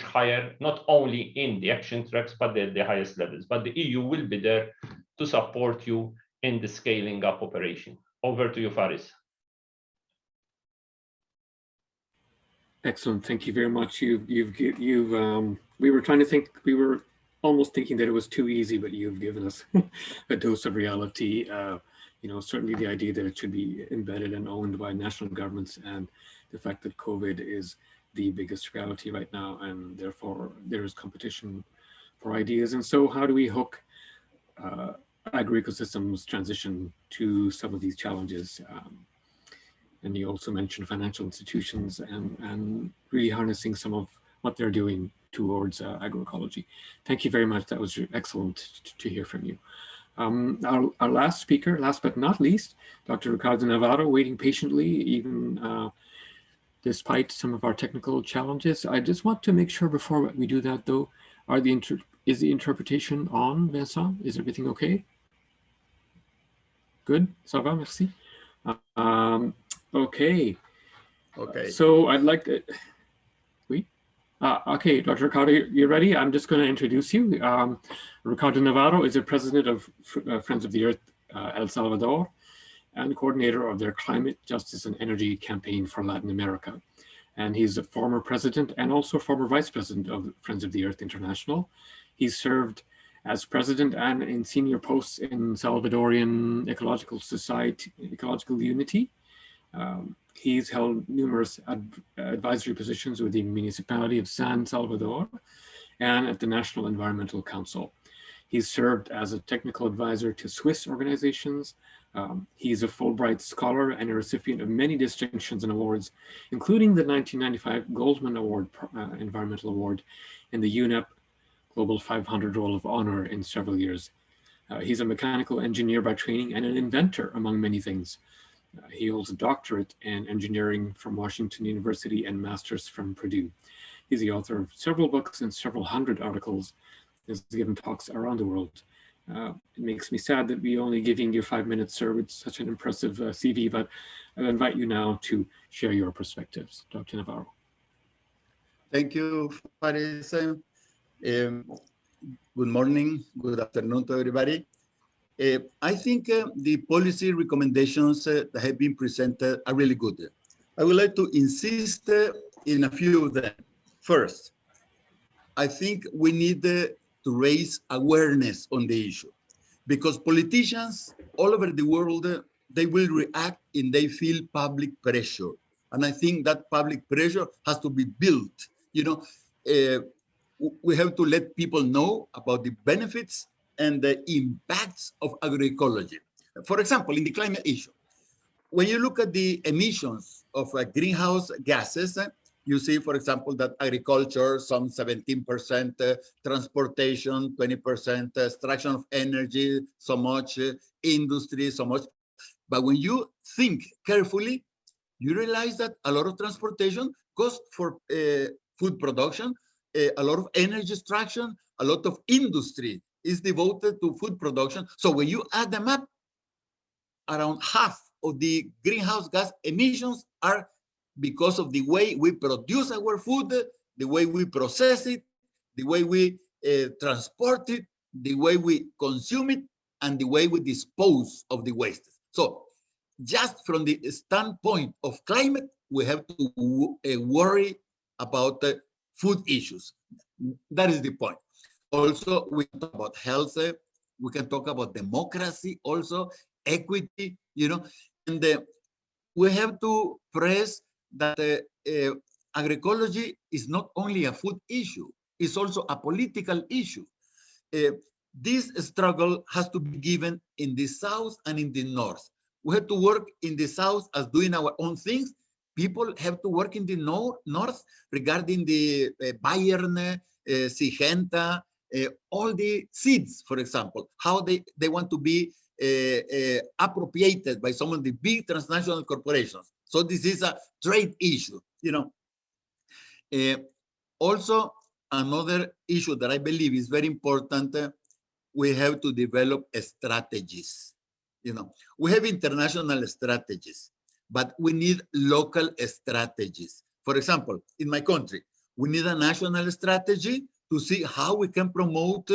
higher, not only in the action tracks, but the highest levels. But the EU will be there to support you in the scaling up operation. Over to you, Faris. Excellent. Thank you very much. We were trying to think, we were almost thinking that it was too easy, but you've given us a dose of reality. You know, certainly the idea that it should be embedded and owned by national governments, and the fact that COVID is the biggest reality right now, and therefore there is competition for ideas. And so how do we hook agri-ecosystems transition to some of these challenges? And you also mentioned financial institutions and really harnessing some of what they're doing towards agroecology. Thank you very much. That was excellent to hear from you. Our last speaker, last but not least, Dr. Ricardo Navarro, waiting patiently, even despite some of our technical challenges. I just want to make sure before we do that, though, is the interpretation on, Vincent? Is everything okay? Good, ça va, merci. Okay. Okay. So I'd like to, Okay, Dr. Ricardo, you ready? I'm just going to introduce you. Ricardo Navarro is the president of Friends of the Earth El Salvador and coordinator of their climate, justice, and energy campaign for Latin America. And he's a former president and also former vice president of Friends of the Earth International. He's served as president and in senior posts in Salvadorian Ecological Society, Ecological Unity. He's held numerous advisory positions with the municipality of San Salvador and at the National Environmental Council. He's served as a technical advisor to Swiss organizations. He's a Fulbright scholar and a recipient of many distinctions and awards, including the 1995 Goldman Award, Environmental Award, and the UNEP Global 500 Roll of Honor in several years. He's a mechanical engineer by training and an inventor, among many things. He holds a doctorate in engineering from Washington University and master's from Purdue. He's the author of several books and several hundred articles. He's given talks around the world. It makes me sad that we only giving you 5 minutes, sir, with such an impressive CV, but I'll invite you now to share your perspectives. Dr. Navarro. Thank you, Faris. Good morning, good afternoon to everybody. I think the policy recommendations that have been presented are really good. I would like to insist in a few of them. First, I think we need to raise awareness on the issue, because politicians all over the world, they will react and they feel public pressure. And I think that public pressure has to be built. You know, we have to let people know about the benefits and the impacts of agroecology. For example, in the climate issue, when you look at the emissions of greenhouse gases, you see, for example, that agriculture, some 17%, transportation, 20%, extraction of energy, so much, industry, so much. But when you think carefully, you realize that a lot of transportation goes for food production, a lot of energy extraction, a lot of industry is devoted to food production. So when you add them up, around half of the greenhouse gas emissions are because of the way we produce our food, the way we process it, the way we transport it, the way we consume it, and the way we dispose of the waste. So just from the standpoint of climate, we have to worry about food issues. That is the point. Also, we can talk about health, we can talk about democracy, also equity, you know, and we have to press that agroecology is not only a food issue, it's also a political issue. This struggle has to be given in the South and in the North. We have to work in the South as doing our own things. People have to work in the North regarding the Bayern, Syngenta, all the seeds, for example, how they want to be appropriated by some of the big transnational corporations. So this is a trade issue, you know. Also, another issue that I believe is very important, we have to develop strategies. You know, we have international strategies, but we need local strategies. For example, in my country, we need a national strategy to see how we can promote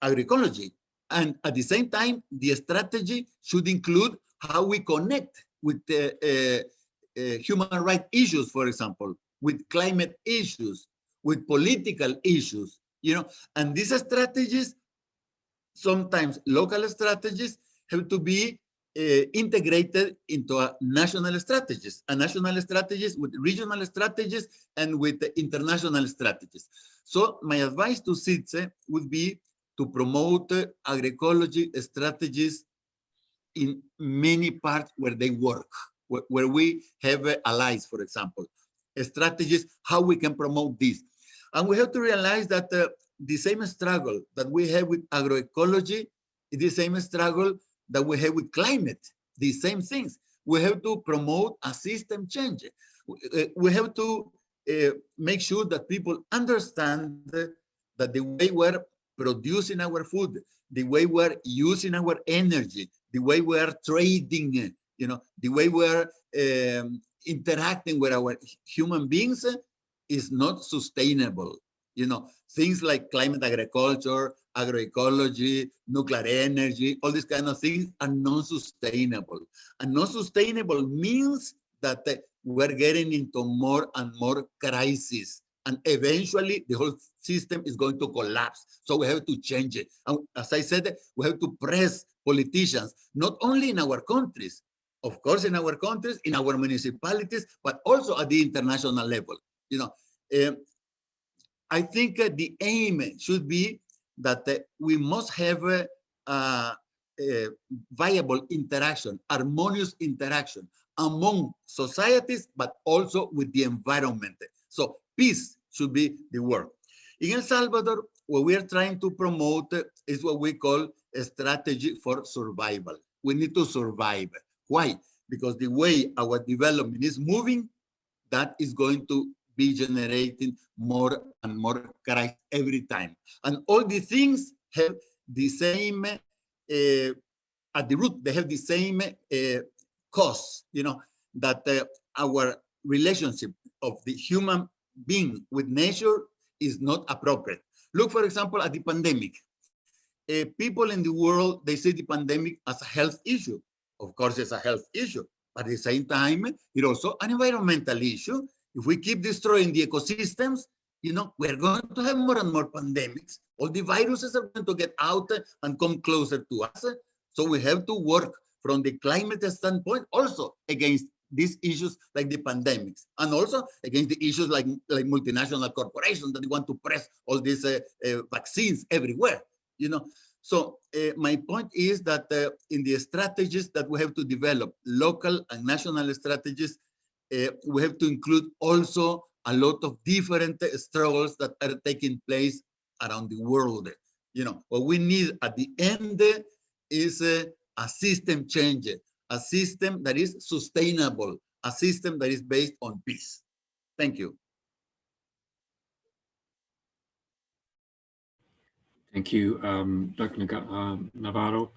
agroecology. And at the same time, the strategy should include how we connect with human rights issues, for example, with climate issues, with political issues, you know, and these strategies, sometimes local strategies, have to be integrated into a national strategies with regional strategies and with the international strategies. So my advice to CIDSE would be to promote agroecology strategies in many parts where they work, where we have allies, for example, strategies, how we can promote this. And we have to realize that the same struggle that we have with agroecology is the same struggle that we have with climate, the same things. We have to promote a system change. We have to make sure that people understand that the way we're producing our food, the way we're using our energy, the way we're trading, you know, the way we're interacting with our human beings is not sustainable. You know, things like climate agriculture, agroecology, nuclear energy, all these kind of things are non-sustainable. And non-sustainable means that we're getting into more and more crises. And eventually the whole system is going to collapse. So we have to change it. And as I said, we have to press politicians, not only in our countries, of course, in our countries, in our municipalities, but also at the international level. You know, I think the aim should be that we must have a viable interaction, harmonious interaction among societies, but also with the environment. So peace should be the word. In El Salvador, what we are trying to promote is what we call a strategy for survival. We need to survive. Why? Because the way our development is moving, that is going to be generating more and more crisis every time. And all the things have the same, at the root, they have the same cause, you know, that our relationship of the human being with nature is not appropriate. Look, for example, at the pandemic. People in the world, they see the pandemic as a health issue. Of course, it's a health issue, but at the same time, it's also an environmental issue. If we keep destroying the ecosystems, you know, we're going to have more and more pandemics. All the viruses are going to get out and come closer to us. So we have to work from the climate standpoint also against these issues like the pandemics, and also against the issues like multinational corporations that want to press all these vaccines everywhere, you know. So my point is that in the strategies that we have to develop, local and national strategies, we have to include also a lot of different struggles that are taking place around the world. You know, what we need at the end is a system change, a system that is sustainable, a system that is based on peace. Thank you. Thank you, Dr. Navarro.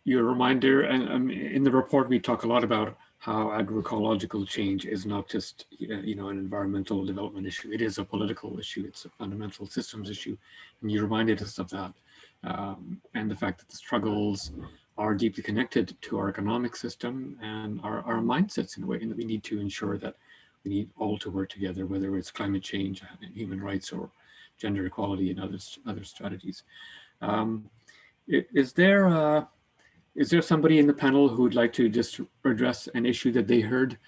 Your reminder, and in the report, we talk a lot about how agroecological change is not just, you know, an environmental development issue. It is a political issue. It's a fundamental systems issue. And you reminded us of that. And the fact that the struggles are deeply connected to our economic system and our mindsets in a way, and that we need to ensure that we need all to work together, whether it's climate change, human rights, or gender equality and other strategies. Is there somebody in the panel who would like to just address an issue that they heard?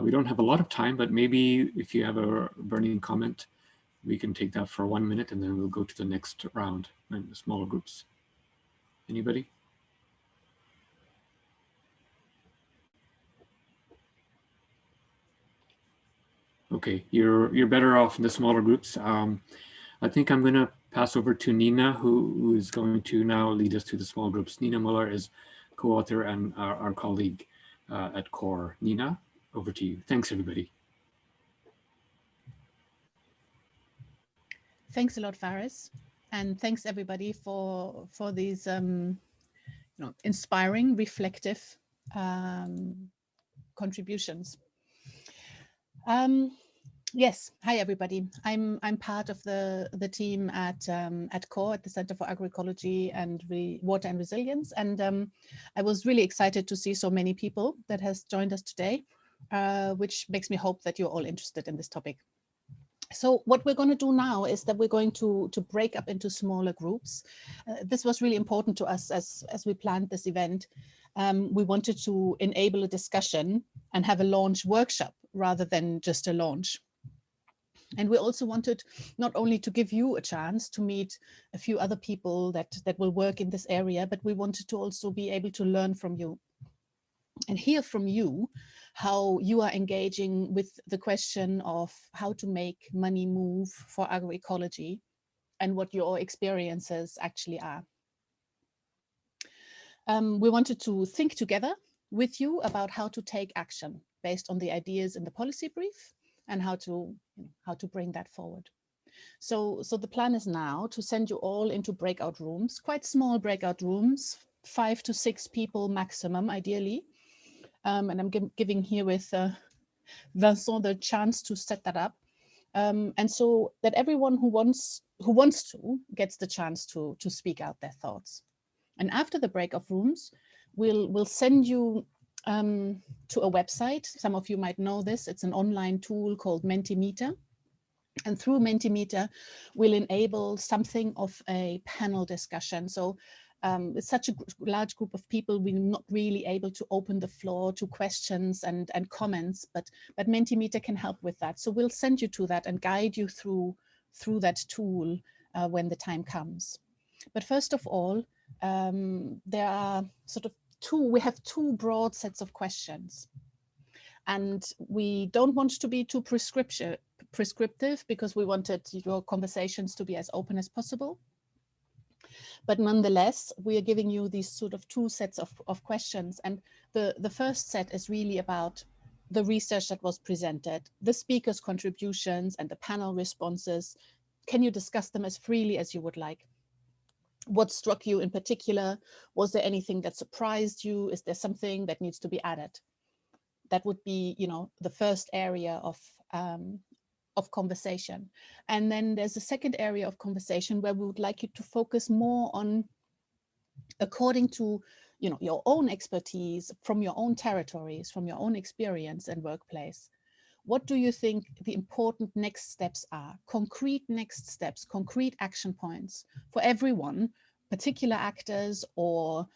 We don't have a lot of time, but maybe if you have a burning comment, we can take that for 1 minute and then we'll go to the next round in the smaller groups. Anybody? Okay, you're better off in the smaller groups. I think I'm going to pass over to Nina, who is going to now lead us to the small groups. Nina Muller is co-author and our colleague at CAWR. Nina, over to you. Thanks, everybody. Thanks a lot, Faris, and thanks everybody for these inspiring, reflective contributions. Yes, hi everybody. I'm part of the team at CAWR, at the Center for Agroecology and Water and Resilience, and I was really excited to see so many people that has joined us today, which makes me hope that you're all interested in this topic. So what we're going to do now is that we're going to break up into smaller groups. This was really important to us as we planned this event. We wanted to enable a discussion and have a launch workshop rather than just a launch. And we also wanted not only to give you a chance to meet a few other people that will work in this area, but we wanted to also be able to learn from you and hear from you how you are engaging with the question of how to make money move for agroecology and what your experiences actually are. We wanted to think together with you about how to take action based on the ideas in the policy brief and how to bring that forward. So the plan is now to send you all into breakout rooms, quite small breakout rooms, 5 to 6 people maximum, ideally. And I'm giving here with Vincent the chance to set that up. And so that everyone who wants to gets the chance to speak out their thoughts. And after the breakout rooms, we'll send you to a website. Some of you might know this. It's an online tool called Mentimeter. And through Mentimeter, we'll enable something of a panel discussion. So it's such a large group of people, we're not really able to open the floor to questions and comments, but Mentimeter can help with that. So we'll send you to that and guide you through that tool when the time comes. But first of all, there are we have two broad sets of questions. And we don't want to be too prescriptive because we wanted your conversations to be as open as possible. But nonetheless, we are giving you these two sets of questions. And the first set is really about the research that was presented, the speakers' contributions and the panel responses. Can you discuss them as freely as you would like? What struck you in particular? Was there anything that surprised you? Is there something that needs to be added? That would be, the first area of conversation. And then there's a second area of conversation where we would like you to focus more on, according to your own expertise, from your own territories, from your own experience and workplace. What do you think the important next steps are? Concrete next steps, concrete action points for everyone, particular actors or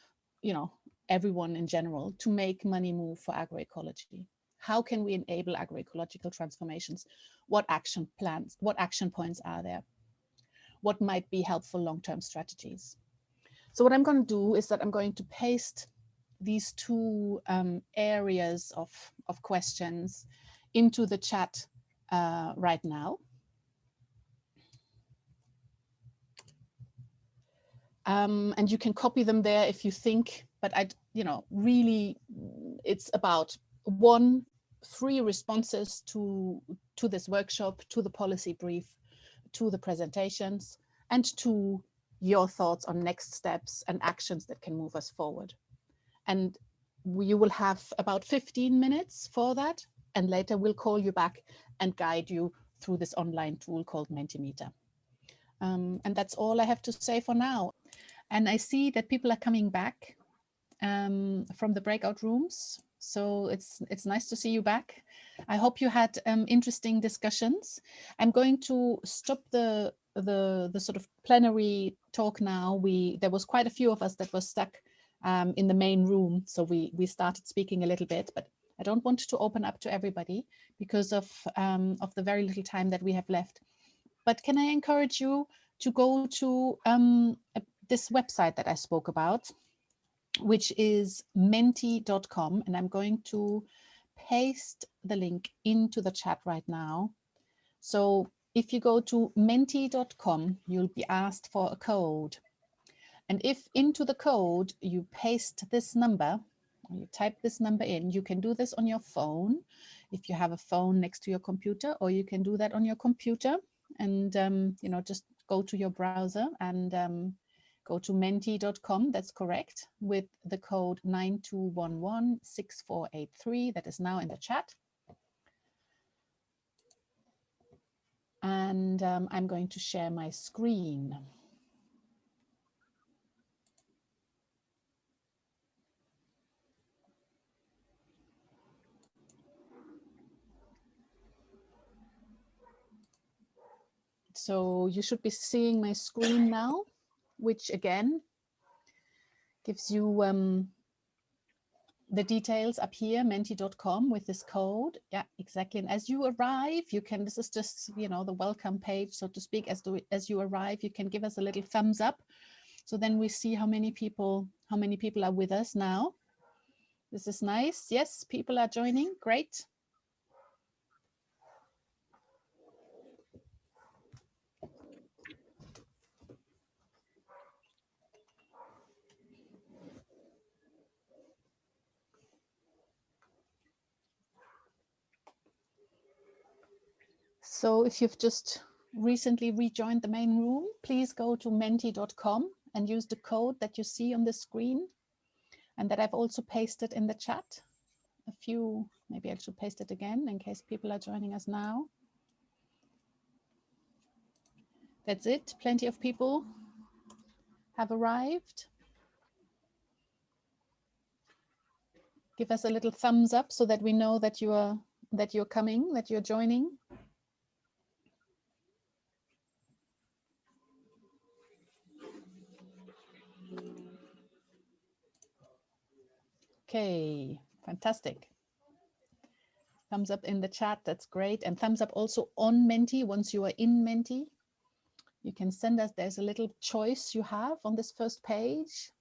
everyone in general, to make money move for agroecology. How can we enable agroecological transformations? What action plans, what action points are there? What might be helpful long-term strategies? So what I'm going to do is that I'm going to paste these two areas of questions into the chat right now. And you can copy them there if you think, but really it's about 3 responses to this workshop, to the policy brief, to the presentations, and to your thoughts on next steps and actions that can move us forward. And you will have about 15 minutes for that. And later we'll call you back and guide you through this online tool called Mentimeter. And that's all I have to say for now. And I see that people are coming back from the breakout rooms. So it's nice to see you back. I hope you had interesting discussions. I'm going to stop the plenary talk now. There was quite a few of us that were stuck in the main room. So we started speaking a little bit, but I don't want to open up to everybody because of the very little time that we have left. But can I encourage you to go to this website that I spoke about, which is menti.com, and I'm going to paste the link into the chat right now. So if you go to menti.com, you'll be asked for a code. And if into the code you paste this number, or you type this number in, you can do this on your phone if you have a phone next to your computer, or you can do that on your computer and just go to your browser and go to menti.com, that's correct, with the code 92116483 that is now in the chat. And I'm going to share my screen. So you should be seeing my screen now, which again gives you the details up here, menti.com, with this code. Yeah, exactly. And as you arrive, you can, this is just, the welcome page, so to speak. As you arrive, you can give us a little thumbs up. So then we see how many people are with us now. This is nice. Yes, people are joining. Great. So if you've just recently rejoined the main room, please go to menti.com and use the code that you see on the screen and that I've also pasted in the chat a few Maybe I should paste it again in case people are joining us now. That's it. Plenty of people have arrived. Give us a little thumbs up so that we know that you're coming, that you're joining. Okay, fantastic. Thumbs up in the chat, that's great. And thumbs up also on Menti. Once you are in Menti, you can send us, there's a little choice you have on this first page.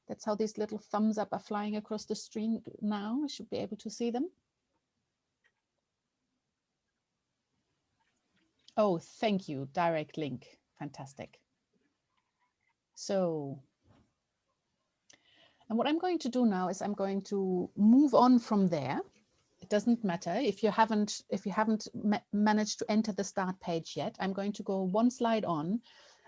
That's how these little thumbs up are flying across the screen now. You should be able to see them. Oh, thank you, direct link, fantastic. So, and what I'm going to do now is I'm going to move on from there. It doesn't matter if you haven't managed to enter the start page yet. I'm going to go one slide on,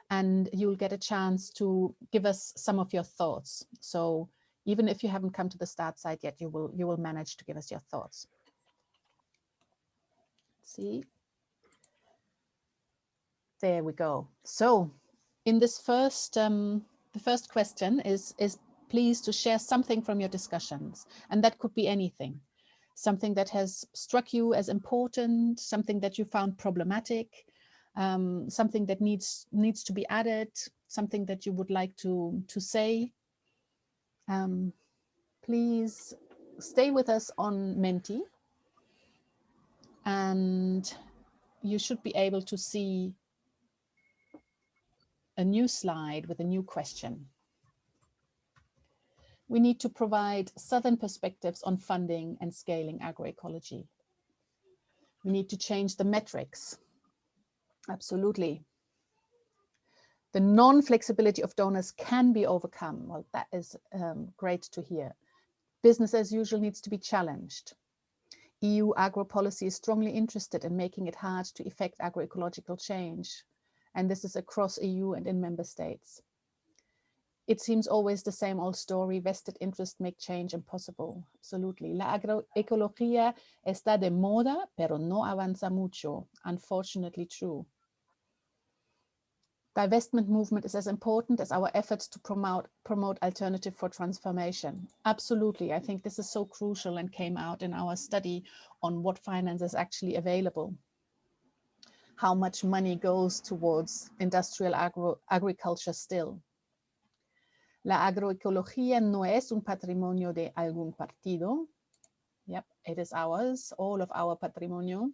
and you'll get a chance to give us some of your thoughts. So even if you haven't come to the start side yet, you will manage to give us your thoughts. See, there we go. So in this first, the first question is please to share something from your discussions, and that could be anything. Something that has struck you as important, something that you found problematic, something that needs to be added, something that you would like to say. Please stay with us on Menti, and you should be able to see a new slide with a new question. We need to provide Southern perspectives on funding and scaling agroecology. We need to change the metrics. Absolutely. The non-flexibility of donors can be overcome. Well, that is great to hear. Business as usual needs to be challenged. EU agro policy is strongly interested in making it hard to effect agroecological change. And this is across EU and in member states. It seems always the same old story, vested interest make change impossible. Absolutely. La agroecología está de moda, pero no avanza mucho. Unfortunately true. Divestment movement is as important as our efforts to promote alternative for transformation. Absolutely. I think this is so crucial and came out in our study on what finance is actually available. How much money goes towards industrial agriculture still. La agroecología no es un patrimonio de algún partido. Yep, it is ours, all of our patrimonio.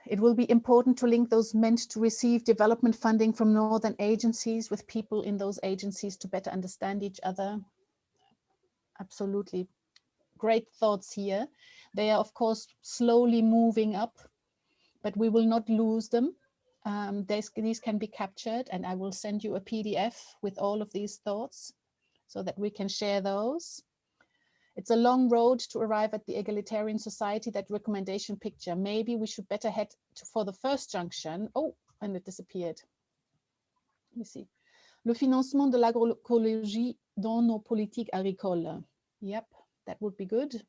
It will be important to link those meant to receive development funding from northern agencies with people in those agencies to better understand each other. Absolutely. Great thoughts here. They are, of course, slowly moving up, but we will not lose them. These can be captured, and I will send you a PDF with all of these thoughts so that we can share those. It's a long road to arrive at the egalitarian society, that recommendation picture. Maybe we should better head for the first junction. Oh, and it disappeared. Let me see. Le financement de l'agroecologie dans nos politiques agricoles. Yep, that would be good.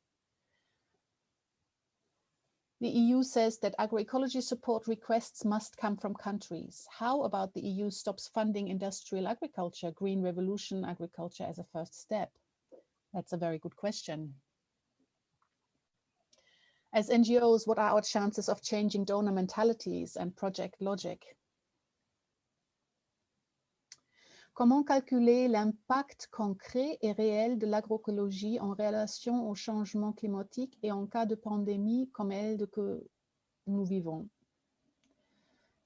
The EU says that agroecology support requests must come from countries. How about the EU stops funding industrial agriculture, green revolution agriculture as a first step? That's a very good question. As NGOs, what are our chances of changing donor mentalities and project logic? Comment calculer l'impact concret et réel de l'agroécologie en relation au changement climatique et en cas de pandémie comme elle que nous vivons?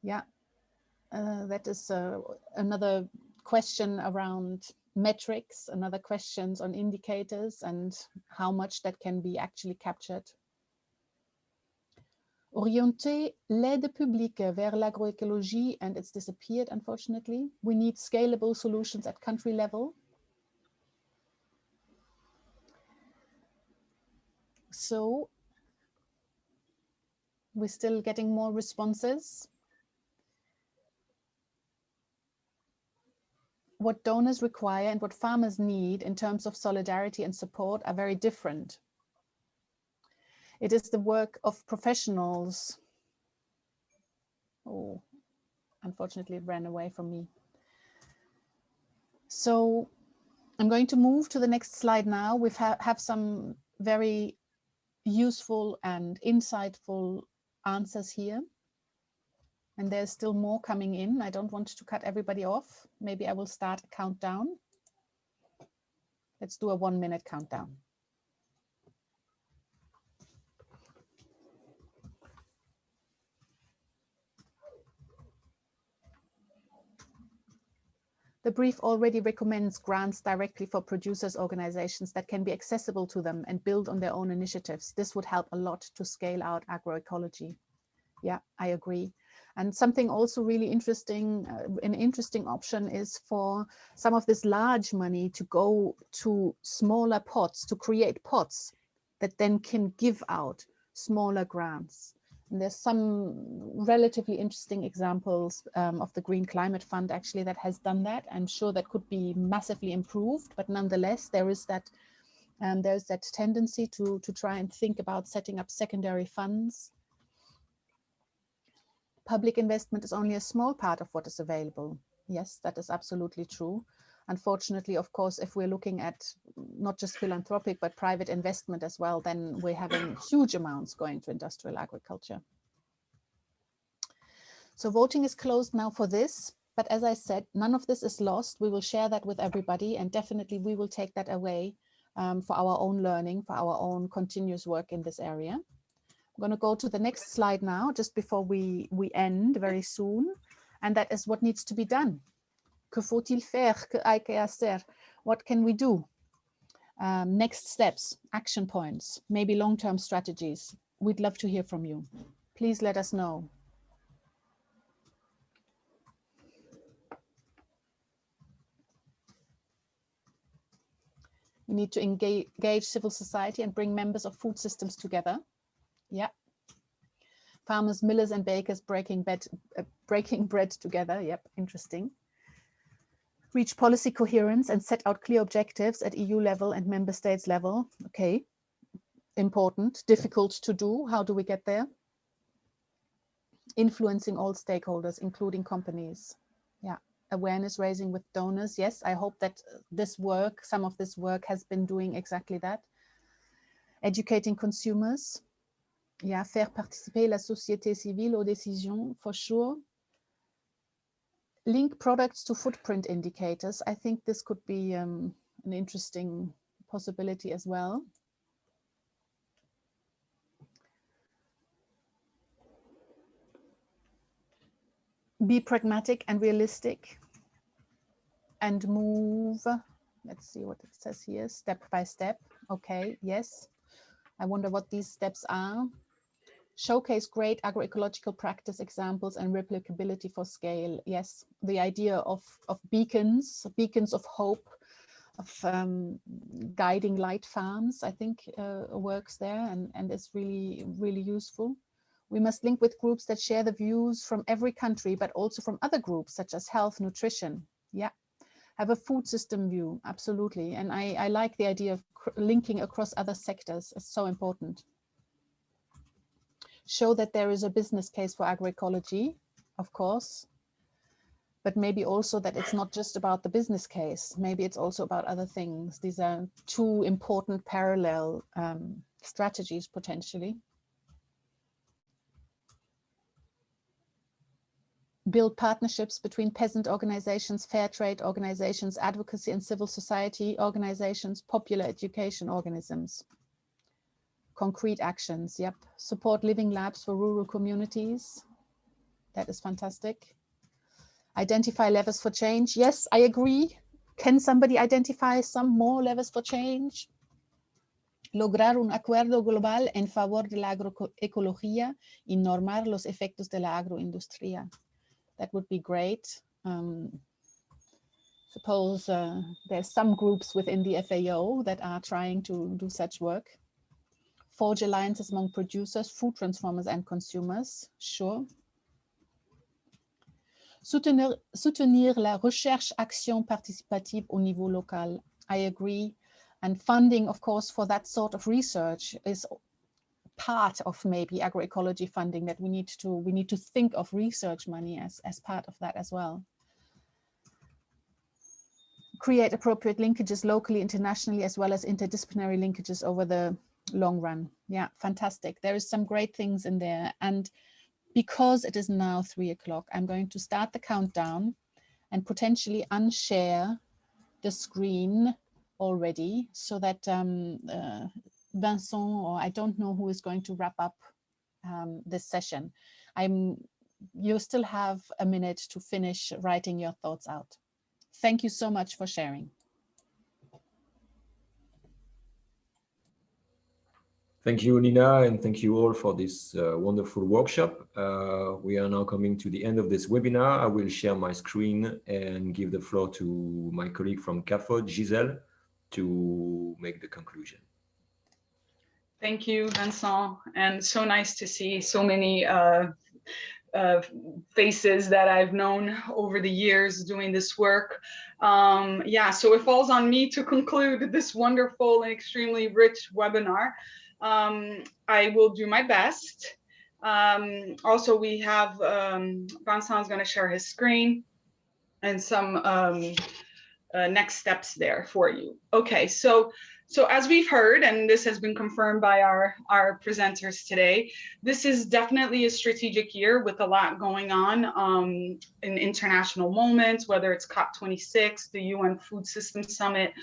Yeah, that is another question around metrics, another questions on indicators and how much that can be actually captured. Orienter l'aide publique vers l'agroécologie, and it's disappeared, unfortunately. We need scalable solutions at country level. So we're still getting more responses. what donors require and what farmers need in terms of solidarity and support are very different. It is the work of professionals. Oh, unfortunately, it ran away from me. So I'm going to move to the next slide now. We have some very useful and insightful answers here. And there's still more coming in. I don't want to cut everybody off. Maybe I will start a countdown. Let's do a 1-minute countdown. The brief already recommends grants directly for producers' organizations that can be accessible to them and build on their own initiatives. This would help a lot to scale out agroecology. Yeah, I agree. And something also really interesting, an interesting option is for some of this large money to go to smaller pots, to create pots that then can give out smaller grants. And there's some relatively interesting examples of the Green Climate Fund actually that has done that. I'm sure that could be massively improved, but nonetheless, there's that tendency to try and think about setting up secondary funds. Public investment is only a small part of what is available. Yes, that is absolutely true. Unfortunately, of course, if we're looking at not just philanthropic, but private investment as well, then we're having huge amounts going to industrial agriculture. So voting is closed now for this. But as I said, none of this is lost. We will share that with everybody, and definitely we will take that away for our own learning, for our own continuous work in this area. I'm going to go to the next slide now, just before we end very soon. And that is what needs to be done. Que faut-il faire? Que hay que hacer? What can we do? Next steps, action points, maybe long-term strategies. We'd love to hear from you. Please let us know. We need to engage civil society and bring members of food systems together. Yeah. Farmers, millers, and bakers breaking bread together. Yep, interesting. Reach policy coherence and set out clear objectives at EU level and member states level. Okay, important, difficult to do. How do we get there? Influencing all stakeholders, including companies. Yeah, awareness raising with donors. Yes, I hope that this work, some of this work has been doing exactly that. Educating consumers. Yeah, faire participer la société civile aux décisions, for sure. Link products to footprint indicators. I think this could be an interesting possibility as well. Be pragmatic and realistic and move. Let's see what it says here, step by step. Okay, yes. I wonder what these steps are. Showcase great agroecological practice examples and replicability for scale. Yes, the idea of beacons of hope, of guiding light farms, I think works there and is really, really useful. We must link with groups that share the views from every country, but also from other groups such as health, nutrition. Yeah, have a food system view, absolutely. And I like the idea of linking across other sectors. It's so important. Show that there is a business case for agroecology, of course, but maybe also that it's not just about the business case. Maybe it's also about other things. These are two important parallel strategies potentially. Build partnerships between peasant organizations, fair trade organizations, advocacy and civil society organizations, popular education organisms. Concrete actions, yep. Support living labs for rural communities. That is fantastic. Identify levers for change. Yes, I agree. Can somebody identify some more levers for change? Lograr un acuerdo global en favor de la agroecología y normar los efectos de la agroindustria. That would be great. Suppose there's some groups within the FAO that are trying to do such work. Forge alliances among producers, food transformers, and consumers. Sure. Soutenir la recherche-action participative au niveau local. I agree. And funding, of course, for that sort of research is part of maybe agroecology funding that we need to think of research money as part of that as well. Create appropriate linkages locally, internationally, as well as interdisciplinary linkages over the long run. Yeah, fantastic. There is some great things in there. And because it is now 3 o'clock, I'm going to start the countdown and potentially unshare the screen already so that Vincent, or I don't know who is going to wrap up this session. You still have a minute to finish writing your thoughts out. Thank you so much for sharing. Thank you, Nina, and thank you all for this wonderful workshop. We are now coming to the end of this webinar. I will share my screen and give the floor to my colleague from CAFOD, Giselle, to make the conclusion. Thank you, Vincent, and so nice to see so many faces that I've known over the years doing this work. Yeah, so it falls on me to conclude this wonderful and extremely rich webinar. I will do my best. Also, we have Vincent is going to share his screen and some next steps there for you. Okay, so as we've heard, and this has been confirmed by our presenters today, this is definitely a strategic year with a lot going on in international moments, whether it's COP26, the UN Food System Summit,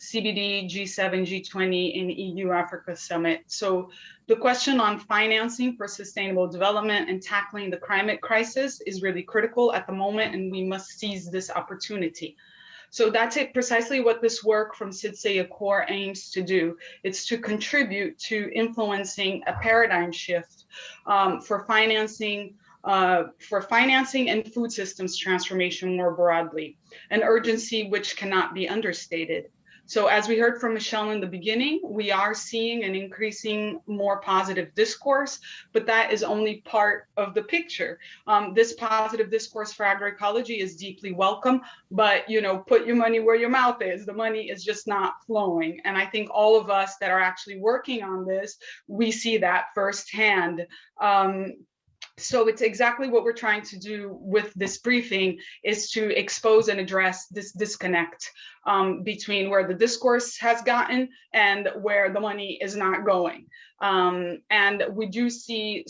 CBD, G7, G20, and EU Africa Summit. So the question on financing for sustainable development and tackling the climate crisis is really critical at the moment, and we must seize this opportunity. So that's it, precisely what this work from CIDSE CAWR aims to do. It's to contribute to influencing a paradigm shift for financing and food systems transformation more broadly, an urgency which cannot be understated. So as we heard from Michelle in the beginning, we are seeing an increasing more positive discourse, but that is only part of the picture. This positive discourse for agroecology is deeply welcome, but put your money where your mouth is. The money is just not flowing. And I think all of us that are actually working on this, we see that firsthand. So it's exactly what we're trying to do with this briefing, is to expose and address this disconnect between where the discourse has gotten and where the money is not going. And we do see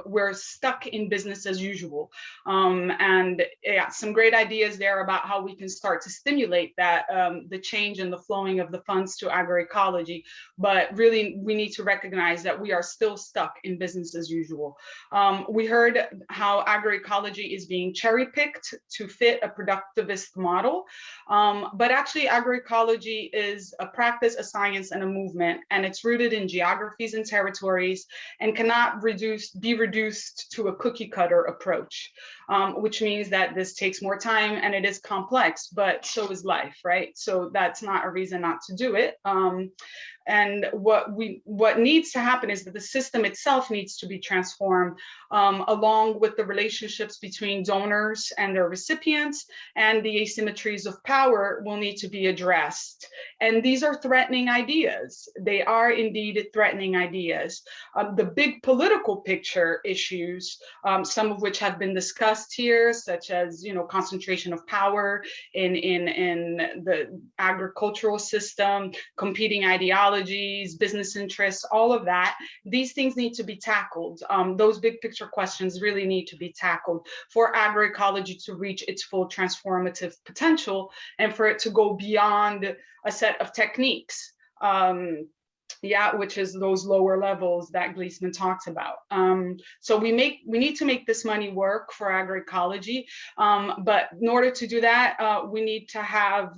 we're stuck in business as usual. And yeah, some great ideas there about how we can start to stimulate that, the change in the flowing of the funds to agroecology. But really, we need to recognize that we are still stuck in business as usual. We heard how agroecology is being cherry-picked to fit a productivist model. But actually, agroecology is a practice, a science, and a movement, and it's rooted in geographies and territories and cannot be reduced to a cookie cutter approach, which means that this takes more time and it is complex, but so is life, right? So that's not a reason not to do it. And what needs to happen is that the system itself needs to be transformed, along with the relationships between donors and their recipients, and the asymmetries of power will need to be addressed. And these are threatening ideas. They are indeed threatening ideas. The big political picture issues, some of which have been discussed here, such as concentration of power in the agricultural system, competing ideologies, business interests, all of that, these things need to be tackled. Those big picture questions really need to be tackled for agroecology to reach its full transformative potential and for it to go beyond a set of techniques. Yeah, which is those lower levels that Gleesman talked about. So we need to make this money work for agroecology, but in order to do that, we need to have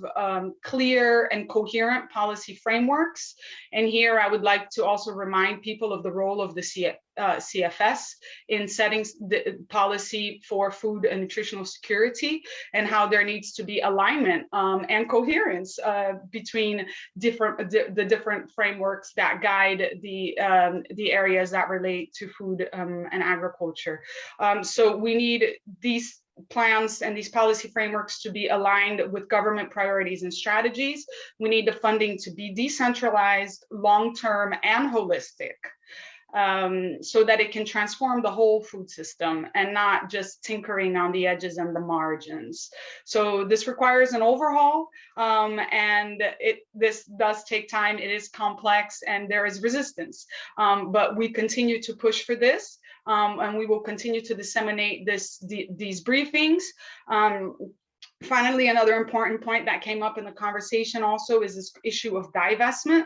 clear and coherent policy frameworks. And here I would like to also remind people of the role of the CFS in setting the policy for food and nutritional security, and how there needs to be alignment and coherence between the different frameworks that guide the areas that relate to food and agriculture. So we need these plans and these policy frameworks to be aligned with government priorities and strategies. We need the funding to be decentralized, long-term, and holistic, so that it can transform the whole food system and not just tinkering on the edges and the margins. So this requires an overhaul, and this does take time. It is complex and there is resistance, but we continue to push for this, and we will continue to disseminate these briefings. Finally, another important point that came up in the conversation also is this issue of divestment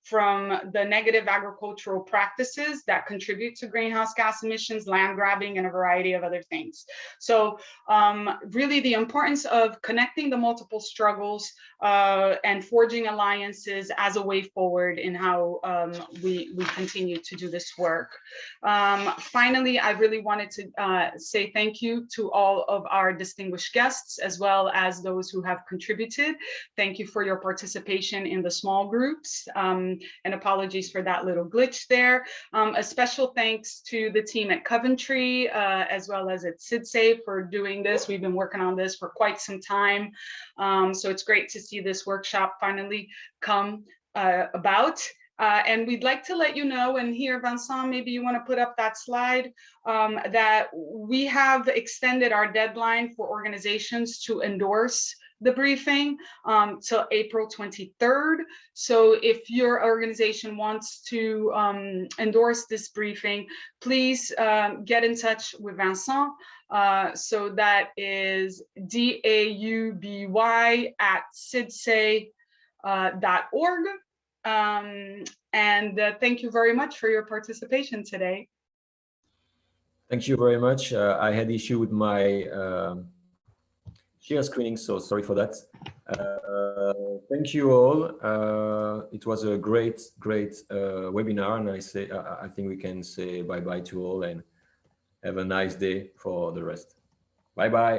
from the negative agricultural practices that contribute to greenhouse gas emissions, land grabbing, and a variety of other things. So really the importance of connecting the multiple struggles and forging alliances as a way forward in how we continue to do this work. Finally, I really wanted to say thank you to all of our distinguished guests, as well as those who have contributed. Thank you for your participation in the small groups, and apologies for that little glitch there. A special thanks to the team at Coventry, as well as at CIDSE for doing this. We've been working on this for quite some time. So it's great to see this workshop finally come about. And we'd like to let you know, and here, Vincent, maybe you want to put up that slide, that we have extended our deadline for organizations to endorse the briefing till April 23rd. So if your organization wants to endorse this briefing, please get in touch with Vincent. So that is DAUBY@CIDSE.org. Thank you very much for your participation today. Thank you very much. I had issue with my share screening, so sorry for that. Thank you all. It was a great webinar, and I think we can say bye-bye to all and have a nice day for the rest. Bye-bye.